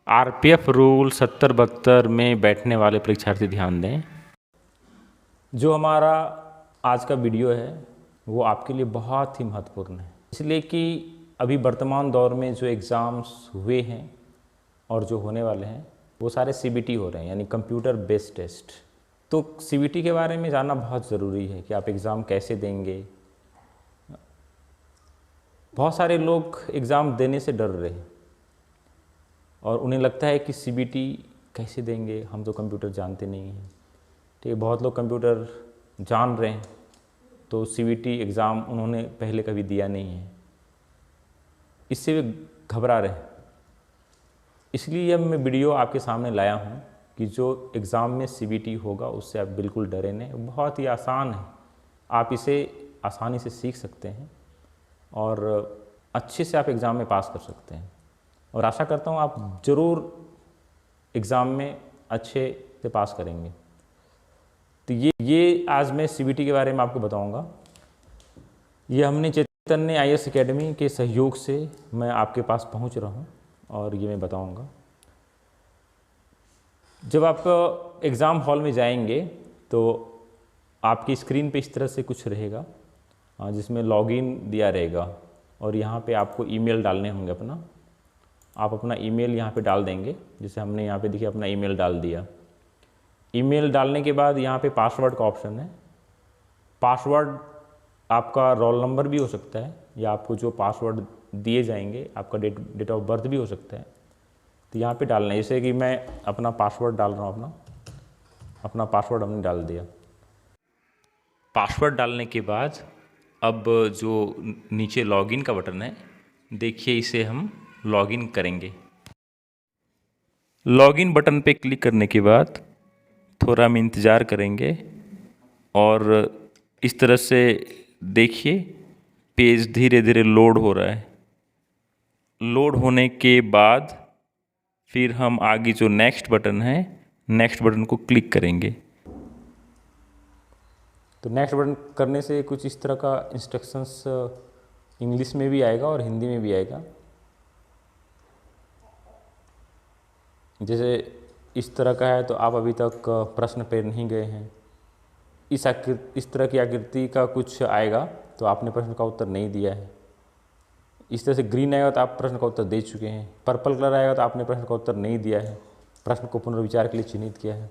RPF rule 70-72 में बैठने वाले परीक्षार्थी ध्यान दें। जो हमारा आज का वीडियो है वो आपके लिए बहुत ही महत्वपूर्ण है, इसलिए कि अभी वर्तमान दौर में जो एग्ज़ाम्स हुए हैं और जो होने वाले हैं वो सारे सीबीटी हो रहे हैं, यानी कंप्यूटर बेस्ड टेस्ट। तो सीबीटी के बारे में जानना बहुत ज़रूरी है कि आप एग्ज़ाम कैसे देंगे। बहुत सारे लोग एग्ज़ाम देने से डर रहे हैं और उन्हें लगता है कि सीबीटी कैसे देंगे, हम तो कंप्यूटर जानते नहीं हैं। ठीक है, बहुत लोग कंप्यूटर जान रहे हैं तो सीबीटी एग्ज़ाम उन्होंने पहले कभी दिया नहीं है, इससे वे घबरा रहे हैं। इसलिए अब मैं वीडियो आपके सामने लाया हूँ कि जो एग्ज़ाम में सीबीटी होगा उससे आप बिल्कुल डरे नहीं। बहुत ही आसान है, आप इसे आसानी से सीख सकते हैं और अच्छे से आप एग्ज़ाम में पास कर सकते हैं। और आशा करता हूँ आप ज़रूर एग्ज़ाम में अच्छे से पास करेंगे। तो ये आज मैं सीबीटी के बारे में आपको बताऊँगा। ये हमने चैतन्य आईएएस एकेडमी के सहयोग से मैं आपके पास पहुँच रहा हूँ और ये मैं बताऊँगा। जब आप एग्ज़ाम हॉल में जाएंगे तो आपकी स्क्रीन पे इस तरह से कुछ रहेगा जिसमें लॉगिन दिया रहेगा और यहाँ पे आपको ईमेल डालने होंगे अपना। आप अपना ईमेल यहाँ पे डाल देंगे, जैसे हमने यहाँ पे देखिए अपना ईमेल डाल दिया। ईमेल डालने के बाद यहाँ पे पासवर्ड का ऑप्शन है। पासवर्ड आपका रोल नंबर भी हो सकता है या आपको जो पासवर्ड दिए जाएंगे आपका डेट ऑफ बर्थ भी हो सकता है। तो यहाँ पे डालना है, जैसे कि मैं अपना पासवर्ड डाल रहा हूँ। अपना पासवर्ड हमने डाल दिया। पासवर्ड डालने के बाद अब जो नीचे लॉगिन का बटन है, देखिए इसे हम लॉगिन करेंगे। लॉगिन बटन पे क्लिक करने के बाद थोड़ा हम इंतज़ार करेंगे और इस तरह से देखिए पेज धीरे धीरे लोड हो रहा है। लोड होने के बाद फिर हम आगे जो नेक्स्ट बटन है, नेक्स्ट बटन को क्लिक करेंगे। तो नेक्स्ट बटन करने से कुछ इस तरह का इंस्ट्रक्शंस इंग्लिश में भी आएगा और हिंदी में भी आएगा। जैसे इस तरह का है तो आप अभी तक प्रश्न पे नहीं गए हैं, इस तरह की आकृति का कुछ आएगा तो आपने प्रश्न का उत्तर नहीं दिया है। इस तरह से ग्रीन आएगा तो आप प्रश्न का उत्तर दे चुके हैं। पर्पल कलर आएगा तो आपने प्रश्न का उत्तर नहीं दिया है, प्रश्न को पुनर्विचार के लिए चिन्हित किया है।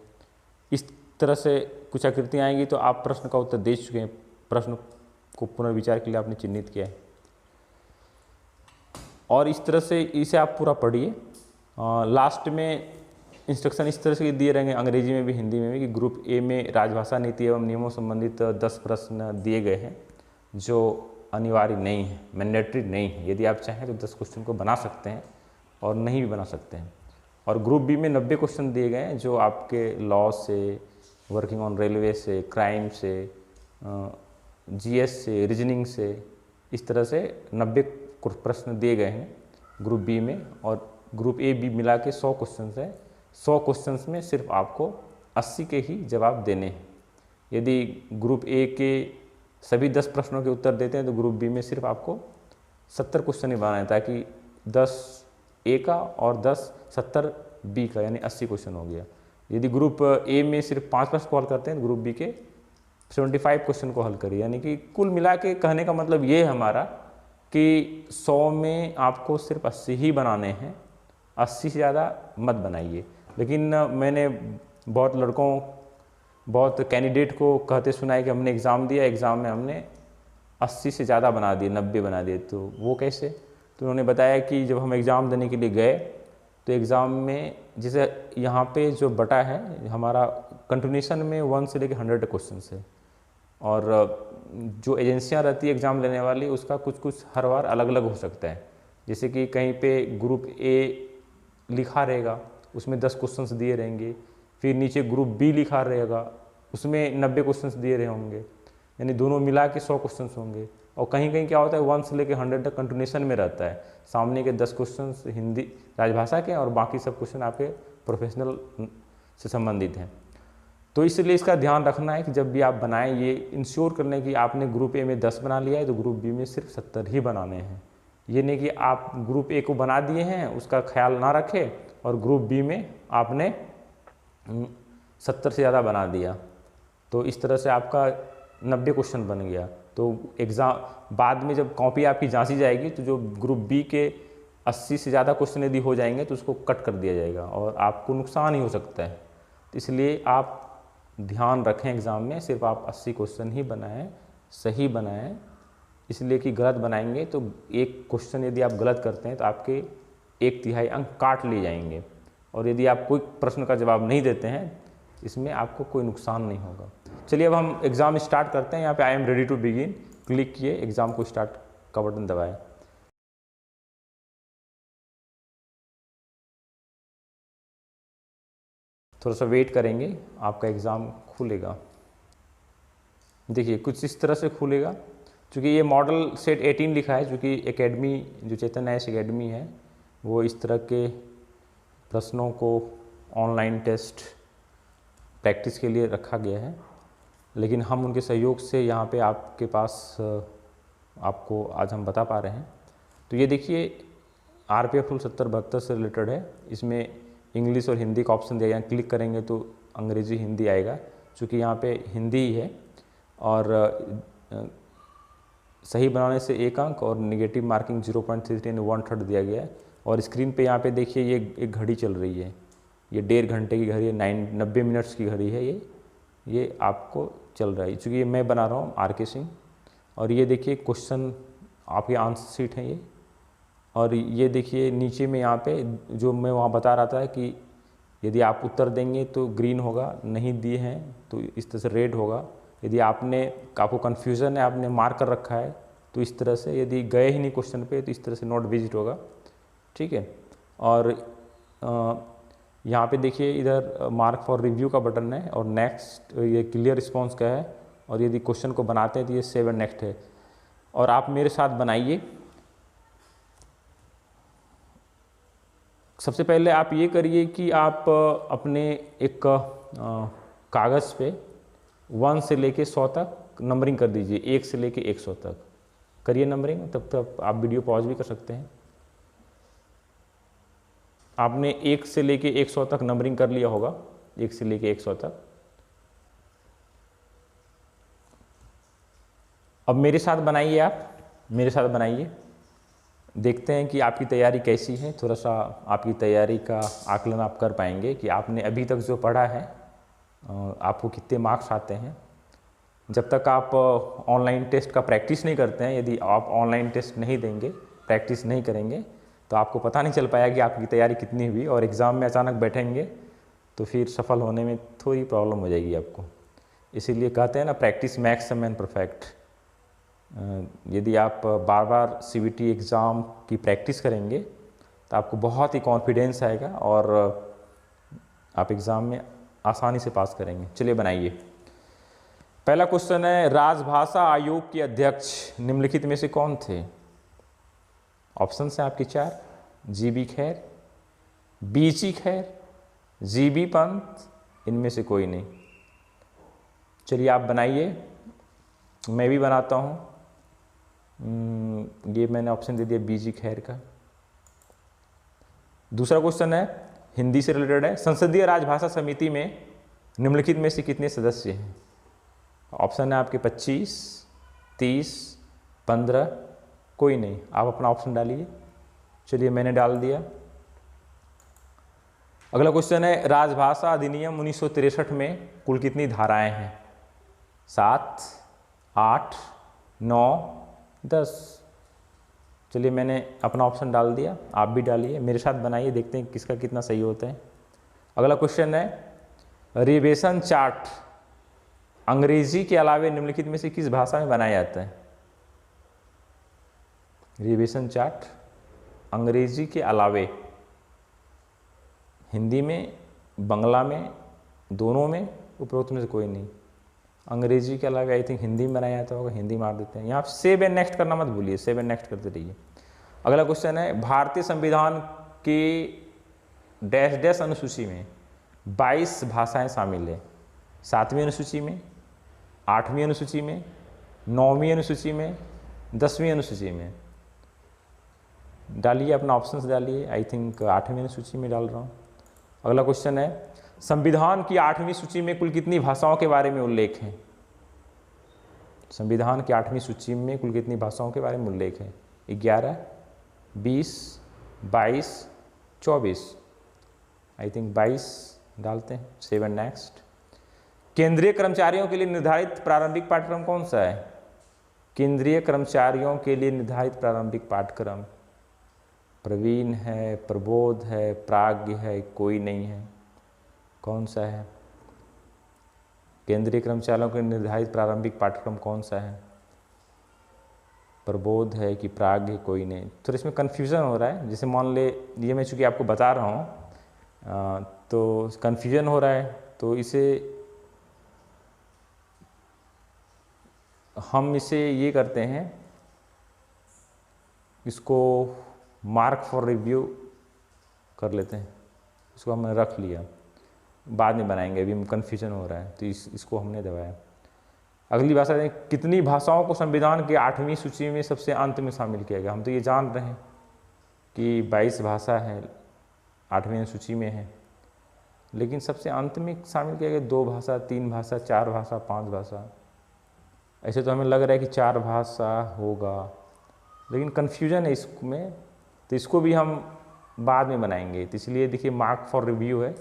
इस तरह से कुछ आकृतियाँ आएंगी तो आप प्रश्न का उत्तर दे चुके हैं, प्रश्न को पुनर्विचार के लिए आपने चिन्हित किया है। और इस तरह से इसे आप पूरा पढ़िए। लास्ट में इंस्ट्रक्शन इस तरह से दिए रहेंगे, अंग्रेजी में भी हिंदी में भी, कि ग्रुप ए में राजभाषा नीति एवं नियमों संबंधित 10 प्रश्न दिए गए हैं जो अनिवार्य नहीं है, मैंडेटरी नहीं है। यदि आप चाहें तो 10 क्वेश्चन को बना सकते हैं और नहीं भी बना सकते हैं। और ग्रुप बी में 90 क्वेश्चन दिए गए हैं जो आपके लॉ से, वर्किंग ऑन रेलवे से, क्राइम से, जीएस से, रीजनिंग से, इस तरह से 90 प्रश्न दिए गए हैं ग्रुप बी में। और ग्रुप ए बी मिला के 100 क्वेश्चन है। 100 क्वेश्चन में सिर्फ आपको 80 के ही जवाब देने हैं। यदि ग्रुप ए के सभी 10 प्रश्नों के उत्तर देते हैं तो ग्रुप बी में सिर्फ आपको 70 क्वेश्चन ही बनाना है, ताकि 10 ए का और 10 70 बी का, यानी 80 क्वेश्चन हो गया। यदि ग्रुप ए में सिर्फ 5 प्रश्न को हल करते हैं तो ग्रुप बी के 75 क्वेश्चन को हल करिए। यानी कि कुल मिला के कहने का मतलब ये है हमारा कि 100 में आपको सिर्फ 80 ही बनाने हैं, 80 से ज़्यादा मत बनाइए। लेकिन मैंने बहुत लड़कों, बहुत कैंडिडेट को कहते सुना है कि हमने एग्ज़ाम दिया, एग्ज़ाम में हमने 80 से ज़्यादा बना दिए, 90 बना दिए। तो वो कैसे? तो उन्होंने बताया कि जब हम एग्ज़ाम देने के लिए गए तो एग्ज़ाम में जैसे यहाँ पे जो बटा है हमारा कंटिन्यूशन में 1 से लेकर 100 क्वेश्चन है। और जो एजेंसियाँ रहती है एग्ज़ाम लेने वाली, उसका कुछ कुछ हर बार अलग अलग हो सकता है। जैसे कि कहीं पे ग्रुप ए लिखा रहेगा, उसमें 10 क्वेश्चंस दिए रहेंगे। फिर नीचे ग्रुप बी लिखा रहेगा, उसमें 90 क्वेश्चंस दिए रहे होंगे, यानी दोनों मिला के 100 क्वेश्चंस होंगे। और कहीं कहीं क्या होता है 1 से लेकर 100 तक कंटिन्यूशन में रहता है। सामने के 10 क्वेश्चंस हिंदी राजभाषा के और बाकी सब क्वेश्चन आपके प्रोफेशनल से संबंधित हैं। तो इसलिए इसका ध्यान रखना है कि जब भी आप बनाएं, ये इंश्योर कर लें कि आपने ग्रुप ए में 10 बना लिया है तो ग्रुप बी में सिर्फ 70 ही बनाने हैं। ये नहीं कि आप ग्रुप ए को बना दिए हैं उसका ख्याल ना रखें और ग्रुप बी में आपने 70 से ज़्यादा बना दिया, तो इस तरह से आपका 90 क्वेश्चन बन गया। तो एग्ज़ाम बाद में जब कॉपी आपकी जांची जाएगी तो जो ग्रुप बी के 80 से ज़्यादा क्वेश्चन यदि हो जाएंगे तो उसको कट कर दिया जाएगा और आपको नुकसान ही हो सकता है। तो इसलिए आप ध्यान रखें एग्ज़ाम में सिर्फ आप 80 क्वेश्चन ही बनाएं, सही बनाएं, इसलिए कि गलत बनाएंगे तो एक क्वेश्चन यदि आप गलत करते हैं तो आपके 1/3 अंक काट लिए जाएंगे, और यदि आप कोई प्रश्न का जवाब नहीं देते हैं इसमें आपको कोई नुकसान नहीं होगा। चलिए अब हम एग्ज़ाम स्टार्ट करते हैं। यहाँ पे I am ready to begin click किए, एग्ज़ाम को स्टार्ट का बटन दबाएं। थोड़ा सा वेट करेंगे, आपका एग्ज़ाम खुलेगा। देखिए कुछ इस तरह से खुलेगा। चूँकि ये मॉडल सेट 18 लिखा है, चूँकि एकेडमी जो चेतन आईएएस एकेडमी है वो इस तरह के प्रश्नों को ऑनलाइन टेस्ट प्रैक्टिस के लिए रखा गया है, लेकिन हम उनके सहयोग से यहाँ पे आपके पास आपको आज हम बता पा रहे हैं। तो ये देखिए RPF रूल 70-72 से रिलेटेड है। इसमें इंग्लिश और हिंदी का ऑप्शन दिया गया, क्लिक करेंगे तो अंग्रेज़ी हिंदी आएगा। चूँकि यहाँ पे हिंदी ही है और सही बनाने से 1 अंक और नेगेटिव मार्किंग 0.33 यानी 1/3 दिया गया है। और स्क्रीन पे यहाँ पे देखिए ये एक घड़ी चल रही है, ये 1.5 घंटे की घड़ी है, 90 मिनट्स की घड़ी है। ये आपको चल रहा है, चूँकि ये मैं बना रहा हूँ RK सिंह। और ये देखिए क्वेश्चन आपके आंसर शीट है ये, और ये देखिए नीचे में यहाँ पे जो मैं वहाँ बता रहा था कि यदि आप उत्तर देंगे तो ग्रीन होगा, नहीं दिए हैं तो इस तरह से रेड होगा। यदि आपको कन्फ्यूज़न है, आपने मार्क कर रखा है तो इस तरह से, यदि गए ही नहीं क्वेश्चन पे तो इस तरह से नॉट विजिट होगा, ठीक है। और यहाँ पे देखिए इधर मार्क फॉर रिव्यू का बटन है और नेक्स्ट ये क्लियर रिस्पॉन्स का है, और यदि क्वेश्चन को बनाते हैं तो ये सेव एंड नेक्स्ट है। और आप मेरे साथ बनाइए। सबसे पहले आप ये करिए कि आप अपने एक कागज़ पे 1 से लेके 100 तक नंबरिंग कर दीजिए, 1 से लेके 100 तक करिए नंबरिंग। तब तक आप वीडियो पॉज भी कर सकते हैं। आपने 1 से लेके 100 तक नंबरिंग कर लिया होगा, 1 से लेके 100 तक। अब मेरे साथ बनाइए, आप मेरे साथ बनाइए, देखते हैं कि आपकी तैयारी कैसी है। थोड़ा सा आपकी तैयारी का आकलन आप कर पाएंगे कि आपने अभी तक जो पढ़ा है आपको कितने मार्क्स आते हैं। जब तक आप ऑनलाइन टेस्ट का प्रैक्टिस नहीं करते हैं, यदि आप ऑनलाइन टेस्ट नहीं देंगे, प्रैक्टिस नहीं करेंगे, तो आपको पता नहीं चल पाया कि आपकी तैयारी कितनी हुई, और एग्ज़ाम में अचानक बैठेंगे तो फिर सफल होने में थोड़ी प्रॉब्लम हो जाएगी आपको। इसीलिए कहते हैं ना, practice max a man perfect. यदि आप बार बार CBT एग्ज़ाम की प्रैक्टिस करेंगे तो आपको बहुत ही कॉन्फिडेंस आएगा और आप एग्ज़ाम में आसानी से पास करेंगे। चलिए बनाइए। पहला क्वेश्चन है, राजभाषा आयोग के अध्यक्ष निम्नलिखित में से कौन थे? ऑप्शन है आपके 4, GB खैर, BG खैर, GB पंत, इनमें से कोई नहीं। चलिए आप बनाइए, मैं भी बनाता हूँ। ये मैंने ऑप्शन दे दिया BG खैर का। दूसरा क्वेश्चन है, हिंदी से रिलेटेड है, संसदीय राजभाषा समिति में निम्नलिखित में से कितने सदस्य हैं? ऑप्शन है आपके 25, 30, 15, कोई नहीं। आप अपना ऑप्शन डालिए। चलिए मैंने डाल दिया। अगला क्वेश्चन है, राजभाषा अधिनियम 1963 में कुल कितनी धाराएं हैं? 7, 8, 9, 10। चलिए मैंने अपना ऑप्शन डाल दिया, आप भी डालिए, मेरे साथ बनाइए, देखते हैं किसका कितना सही होता है। अगला क्वेश्चन है, रिवेशन चार्ट अंग्रेजी के अलावे निम्नलिखित में से किस भाषा में बनाया जाता है? रिवेशन चार्ट अंग्रेजी के अलावे, हिंदी में, बांग्ला में, दोनों में, उपरोक्त में से कोई नहीं। अंग्रेजी के अलावा आई थिंक हिंदी में बनाया जाता होगा, हिंदी मार देते हैं। यहाँ सेव एंड नेक्स्ट करना मत भूलिए, सेव एंड नेक्स्ट करते रहिए। अगला क्वेश्चन है, भारतीय संविधान के डैश डैश अनुसूची में 22 भाषाएं शामिल है। 7वीं अनुसूची में, 8वीं अनुसूची में, 9वीं अनुसूची में, 10वीं अनुसूची में। डालिए अपना ऑप्शंस डालिए। आई थिंक 8वीं सूची में डाल रहा हूँ। अगला क्वेश्चन है, संविधान की 8वीं सूची में कुल कितनी भाषाओं के बारे में उल्लेख है? संविधान की 8वीं सूची में कुल कितनी भाषाओं के बारे में उल्लेख है? 11, 20, 22, 24। आई थिंक 22 डालते हैं। 7 नेक्स्ट। केंद्रीय कर्मचारियों के लिए निर्धारित प्रारंभिक पाठ्यक्रम कौन सा है? केंद्रीय कर्मचारियों के लिए निर्धारित प्रारंभिक पाठ्यक्रम प्रवीण है, प्रबोध है, प्राज्ञ है, कोई नहीं है, कौन सा है? केंद्रीय कर्मचारियों के निर्धारित प्रारंभिक पाठ्यक्रम कौन सा है? प्रबोध है कि प्राज्ञ, कोई नहीं। तो इसमें कन्फ्यूज़न हो रहा है। जैसे मान ले, ये मैं चूँकि आपको बता रहा हूँ तो कन्फ्यूज़न हो रहा है, तो हम इसे ये करते हैं, इसको मार्क फॉर रिव्यू कर लेते हैं। इसको हमने रख लिया, बाद में बनाएंगे, अभी कन्फ्यूजन हो रहा है तो इसको हमने दबाया। अगली भाषा है, कितनी भाषाओं को संविधान की 8वीं सूची में सबसे अंत में शामिल किया गया? हम तो ये जान रहे हैं कि 22 भाषा है, 8वीं सूची में है, लेकिन सबसे अंत में शामिल किया गया 2 भाषा, 3 भाषा, 4 भाषा, 5 भाषा। ऐसे तो हमें लग रहा है कि 4 भाषा होगा, लेकिन कन्फ्यूजन है इसमें, तो इसको भी हम बाद में बनाएंगे। तो इसलिए देखिए मार्क फॉर रिव्यू है,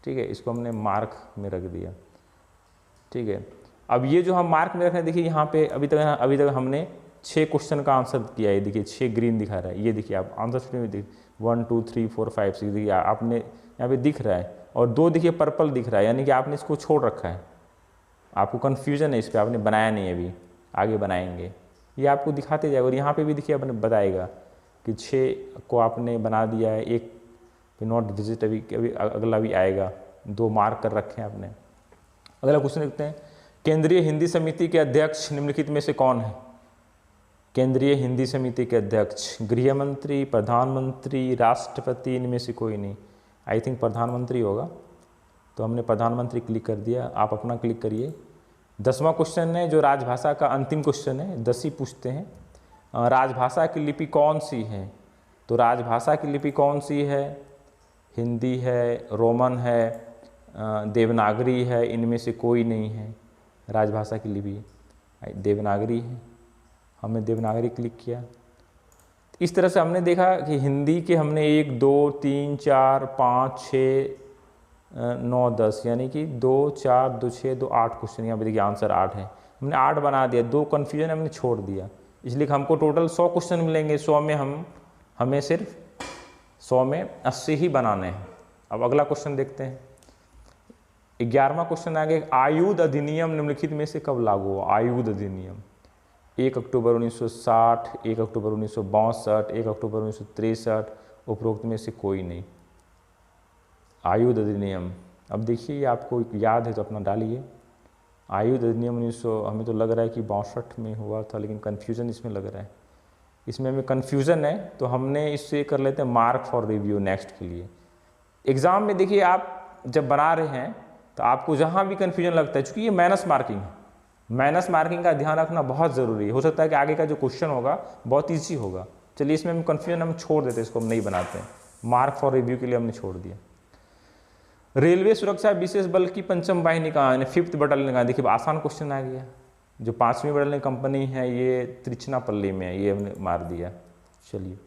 ठीक है, इसको हमने मार्क में रख दिया। ठीक है, अब ये जो हम मार्क में रख रहे हैं, देखिए यहाँ पे अभी तक हमने 6 क्वेश्चन का आंसर किया है। देखिए 6 ग्रीन दिखा रहा है, ये देखिए आप आंसर शीट में देखिए 1 2 3 4 5 6 देखिए आपने यहाँ पे दिख रहा है, और 2 देखिए पर्पल दिख रहा है, यानी कि आपने इसको छोड़ रखा है, आपको कन्फ्यूजन है इस पर, आपने बनाया नहीं अभी, आगे बनाएंगे, ये आपको दिखाते जाएगा। और यहाँ पे भी देखिए आपने बताएगा कि 6 को आपने बना दिया है, 1 पे नॉट विजिट अभी अगला भी आएगा, 2 मार्क कर रखे हैं आपने। अगला क्वेश्चन देखते हैं, केंद्रीय हिंदी समिति के अध्यक्ष निम्नलिखित में से कौन है? केंद्रीय हिंदी समिति के अध्यक्ष गृह मंत्री, प्रधानमंत्री, राष्ट्रपति, इनमें से कोई नहीं। आई थिंक प्रधानमंत्री होगा, तो हमने प्रधानमंत्री क्लिक कर दिया। आप अपना क्लिक करिए। 10वां क्वेश्चन है जो राजभाषा का अंतिम क्वेश्चन है, 10 ही पूछते हैं। राजभाषा की लिपि कौन सी है? तो राजभाषा की लिपि कौन सी है? हिंदी है, रोमन है, देवनागरी है, इनमें से कोई नहीं है। राजभाषा की लिपि देवनागरी है, हमने देवनागरी क्लिक किया। इस तरह से हमने देखा कि हिंदी के हमने 1 2 3 4 5 6 9 10 यानी कि 2 4 2 6 2 8 क्वेश्चन, यहाँ पे देखिए आंसर 8 है, हमने 8 बना दिया। 2 कन्फ्यूजन हमने छोड़ दिया, इसलिए हमको टोटल 100 क्वेश्चन मिलेंगे। 100 में हमें सिर्फ 100 में 80 ही बनाने हैं। अब अगला क्वेश्चन देखते हैं। 11वां क्वेश्चन आ गया, आयुध अधिनियम निम्नलिखित में से कब लागू हुआ? आयुध अधिनियम 1 अक्टूबर 1960, 1 अक्टूबर 1962, 1 अक्टूबर 1963, उपरोक्त में से कोई नहीं। आयुध अधिनियम, अब देखिए ये आपको याद है तो अपना डालिए। आयुध अधिनियम 1900, हमें तो लग रहा है कि 62 में हुआ था, लेकिन कन्फ्यूज़न इसमें लग रहा है, इसमें हमें कन्फ्यूज़न है, तो हमने इससे कर लेते हैं मार्क फॉर रिव्यू नेक्स्ट के लिए। एग्ज़ाम में देखिए आप जब बना रहे हैं तो आपको जहाँ भी कन्फ्यूजन लगता है, चूँकि ये माइनस मार्किंग है, माइनस मार्किंग का ध्यान रखना बहुत ज़रूरी है। हो सकता है कि आगे का जो क्वेश्चन होगा बहुत ईजी होगा। चलिए इसमें हम कन्फ्यूजन हम छोड़ देते हैं, इसको हम नहीं बनाते हैं, मार्क फॉर रिव्यू के लिए हमने छोड़ दिया। रेलवे सुरक्षा विशेष बल की 5वीं वाहिनी कहाँ है? 5th बटालियन कहाँ? देखिए आसान क्वेश्चन आ गया। जो 5वीं बटालियन कंपनी है ये त्रिचनापल्ली में है, ये हमने मार दिया। चलिए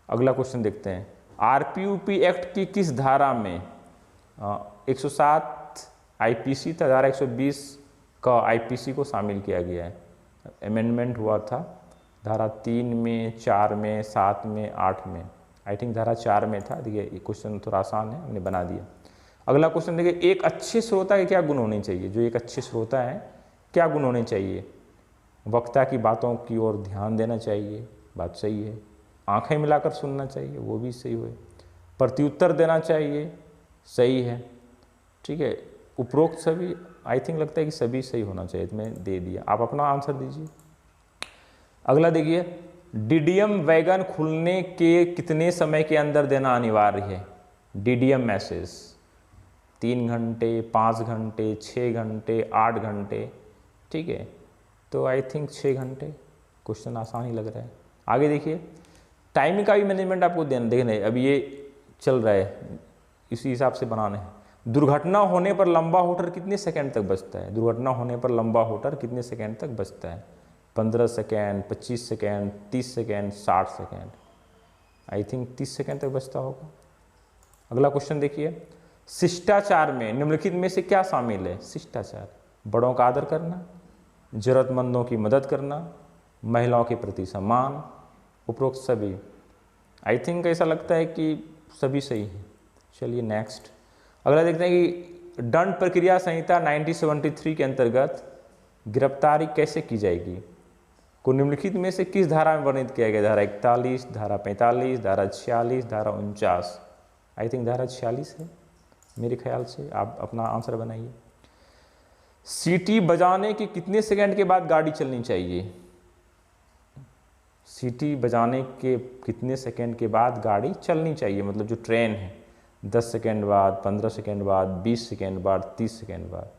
अगला क्वेश्चन देखते हैं। आरपीयूपी एक्ट की किस धारा में 107 आईपीसी था, धारा 120 का आईपीसी को शामिल किया गया है? अमेंडमेंट हुआ था धारा 3 में, 4 में, 7 में, 8 में। आई थिंक धारा 4 में था। देखिए ये क्वेश्चन थोड़ा आसान है, हमने बना दिया। अगला क्वेश्चन देखिए, एक अच्छे श्रोता के क्या गुण होने चाहिए? जो एक अच्छे श्रोता है क्या गुण होने चाहिए? वक्ता की बातों की ओर ध्यान देना चाहिए, बात सही है। आंखें मिलाकर सुनना चाहिए, वो भी सही हुए। प्रत्युत्तर देना चाहिए, सही है। ठीक है, उपरोक्त सभी आई थिंक लगता है कि सभी सही होना चाहिए, तो मैं दे दिया। आप अपना आंसर दीजिए। अगला देखिए, डीडीएम वैगन खुलने के कितने समय के अंदर देना अनिवार्य है? डीडीएम मैसेज 3 घंटे, 5 घंटे, 6 घंटे, 8 घंटे। ठीक है, तो आई थिंक 6 घंटे। क्वेश्चन आसान ही लग रहा है। आगे देखिए, टाइमिंग का भी मैनेजमेंट आपको देखना है। अभी ये चल रहा है, इसी हिसाब से बनाना है। दुर्घटना होने पर लंबा होटर कितने सेकंड तक बचता है? दुर्घटना होने पर लंबा होटर कितने सेकंड तक बचता है? 15 second, 25 second, 30 second, 60 second. I think 30 second तक बचता होगा। अगला क्वेश्चन देखिए, शिष्टाचार में निम्नलिखित में से क्या शामिल है? शिष्टाचार, बड़ों का आदर करना, जरूरतमंदों की मदद करना, महिलाओं के प्रति सम्मान, उपरोक्त सभी। आई थिंक ऐसा लगता है कि सभी सही है। चलिए नेक्स्ट, अगला देखते हैं कि दंड प्रक्रिया संहिता 1973 के अंतर्गत गिरफ्तारी कैसे की जाएगी? को निम्नलिखित में से किस धारा में वर्णित किया गया? धारा 41, धारा 45, धारा 46, धारा 49। आई थिंक धारा 46 है मेरे ख्याल से। आप अपना आंसर बनाइए। सीटी बजाने के कितने सेकंड के बाद गाड़ी चलनी चाहिए? सीटी बजाने के कितने सेकंड के बाद गाड़ी चलनी चाहिए? मतलब जो ट्रेन है, 10 सेकंड बाद, 15 सेकंड बाद, 20 सेकंड बाद, 30 सेकंड बाद।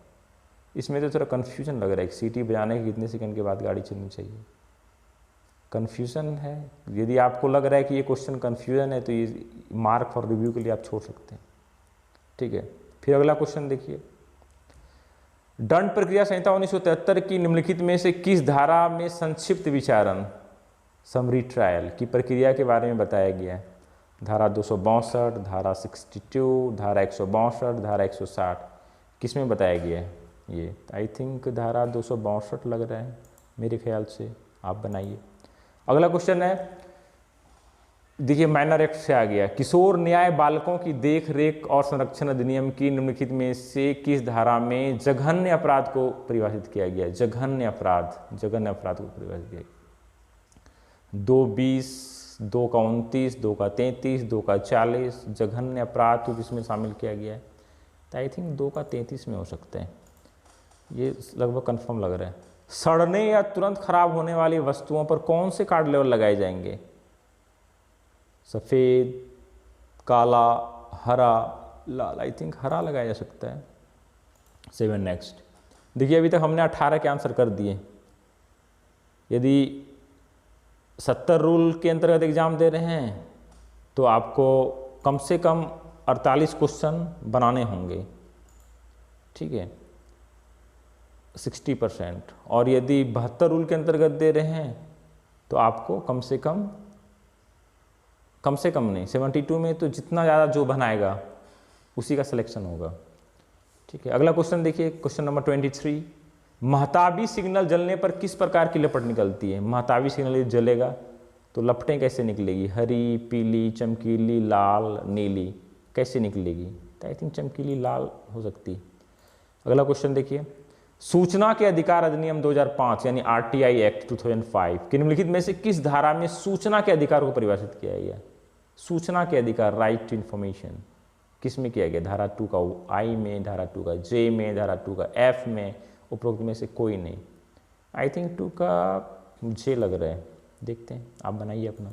इसमें तो थोड़ा कन्फ्यूजन लग रहा है कि सीटी बजाने के कितने सेकंड के बाद गाड़ी चलनी चाहिए। कन्फ्यूजन है। यदि आपको लग रहा है कि ये क्वेश्चन कन्फ्यूजन है तो ये मार्क फॉर रिव्यू के लिए आप छोड़ सकते हैं। ठीक है, फिर अगला क्वेश्चन देखिए, दंड प्रक्रिया संहिता 1973 की निम्नलिखित में से किस धारा में संक्षिप्त विचारण, समरी ट्रायल की प्रक्रिया के बारे में बताया गया है? धारा 262, धारा 62, धारा 162, धारा 160। किस में बताया गया है ये? आई थिंक धारा 262 लग रहा है मेरे ख्याल से। आप बनाइए। अगला क्वेश्चन है, देखिए माइनर एक्ट से आ गया, किशोर न्याय बालकों की देख रेख और संरक्षण अधिनियम की निम्नलिखित में से किस धारा में जघन्य अपराध को परिभाषित किया गया? जघन्य अपराध, जघन्य अपराध को परिभाषित किया गया। 2(20), 2 का 29, 2 का 33, 2 का 40 जघन्य अपराध को किसमें शामिल किया गया है? तो आई थिंक 2 का 33 में हो सकते हैं, ये लगभग कंफर्म लग रहा है। सड़ने या तुरंत खराब होने वाली वस्तुओं पर कौन से कार्ड लेवल लगाए जाएंगे? सफ़ेद, काला, हरा, लाल। आई थिंक हरा लगाया जा सकता है। 7 नेक्स्ट, देखिए अभी तक हमने 18 के आंसर कर दिए। यदि 70 रूल के अंतर्गत एग्जाम दे रहे हैं तो आपको कम से कम 48 क्वेश्चन बनाने होंगे। ठीक है, 60%। और यदि 72 रूल के अंतर्गत दे रहे हैं तो आपको कम से कम नहीं 72 में तो जितना ज़्यादा जो बनाएगा उसी का सिलेक्शन होगा। ठीक है, अगला क्वेश्चन देखिए, क्वेश्चन नंबर 23, महताबी सिग्नल जलने पर किस प्रकार की लपट निकलती है? महताबी सिग्नल यदि जलेगा तो लपटें कैसे निकलेगी? हरी, पीली, चमकीली, लाल, नीली, कैसे निकलेगी? तो आई थिंक चमकीली लाल हो सकती है। अगला क्वेश्चन देखिए, सूचना के अधिकार अधिनियम 2005 यानी RTI एक्ट 2005 के निम्नलिखित में से किस धारा में सूचना के अधिकार को परिभाषित किया गया? सूचना के अधिकार, राइट टू इन्फॉर्मेशन, किस में किया गया? धारा 2 का I में, धारा 2 का J में, धारा 2 का F में, उपरोक्त में से कोई नहीं। आई थिंक 2 का J लग रहा है, देखते हैं, आप बनाइए अपना।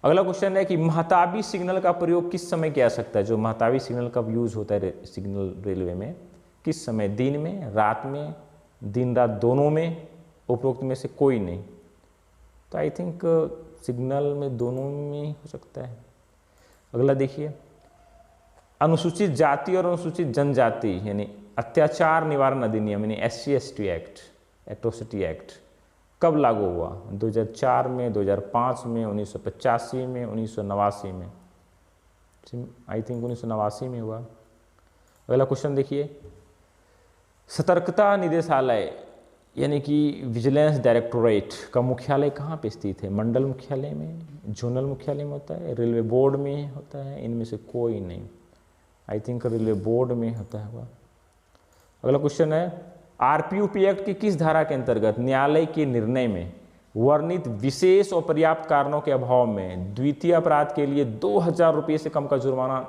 अगला क्वेश्चन है कि महताबी सिग्नल का प्रयोग किस समय किया जा सकता है? जो महताबी सिग्नल का यूज होता है सिग्नल रेलवे में, किस समय? दिन में, रात में, दिन रात दोनों में, उपरोक्त में से कोई नहीं। तो आई थिंक सिग्नल में दोनों में हो सकता है। अगला देखिए, अनुसूचित जाति और अनुसूचित जनजाति यानी अत्याचार निवारण अधिनियम यानी SC/ST एक्ट, एट्रोसिटी एक्ट कब लागू हुआ? 2004 में, 2005 में, 1985 में, 1989 में। आई थिंक 1989 में हुआ। अगला क्वेश्चन देखिए, सतर्कता निदेशालय यानी कि विजिलेंस डायरेक्टोरेट का मुख्यालय कहाँ पे स्थित है? मंडल मुख्यालय में, जोनल मुख्यालय में होता है, रेलवे बोर्ड में होता है, इनमें से कोई नहीं। आई थिंक रेलवे बोर्ड में होता है। अगला क्वेश्चन है, RPUP एक्ट की किस धारा के अंतर्गत न्यायालय के निर्णय में वर्णित विशेष और पर्याप्त कारणों के अभाव में द्वितीय अपराध के लिए 2000 रुपये से कम का जुर्माना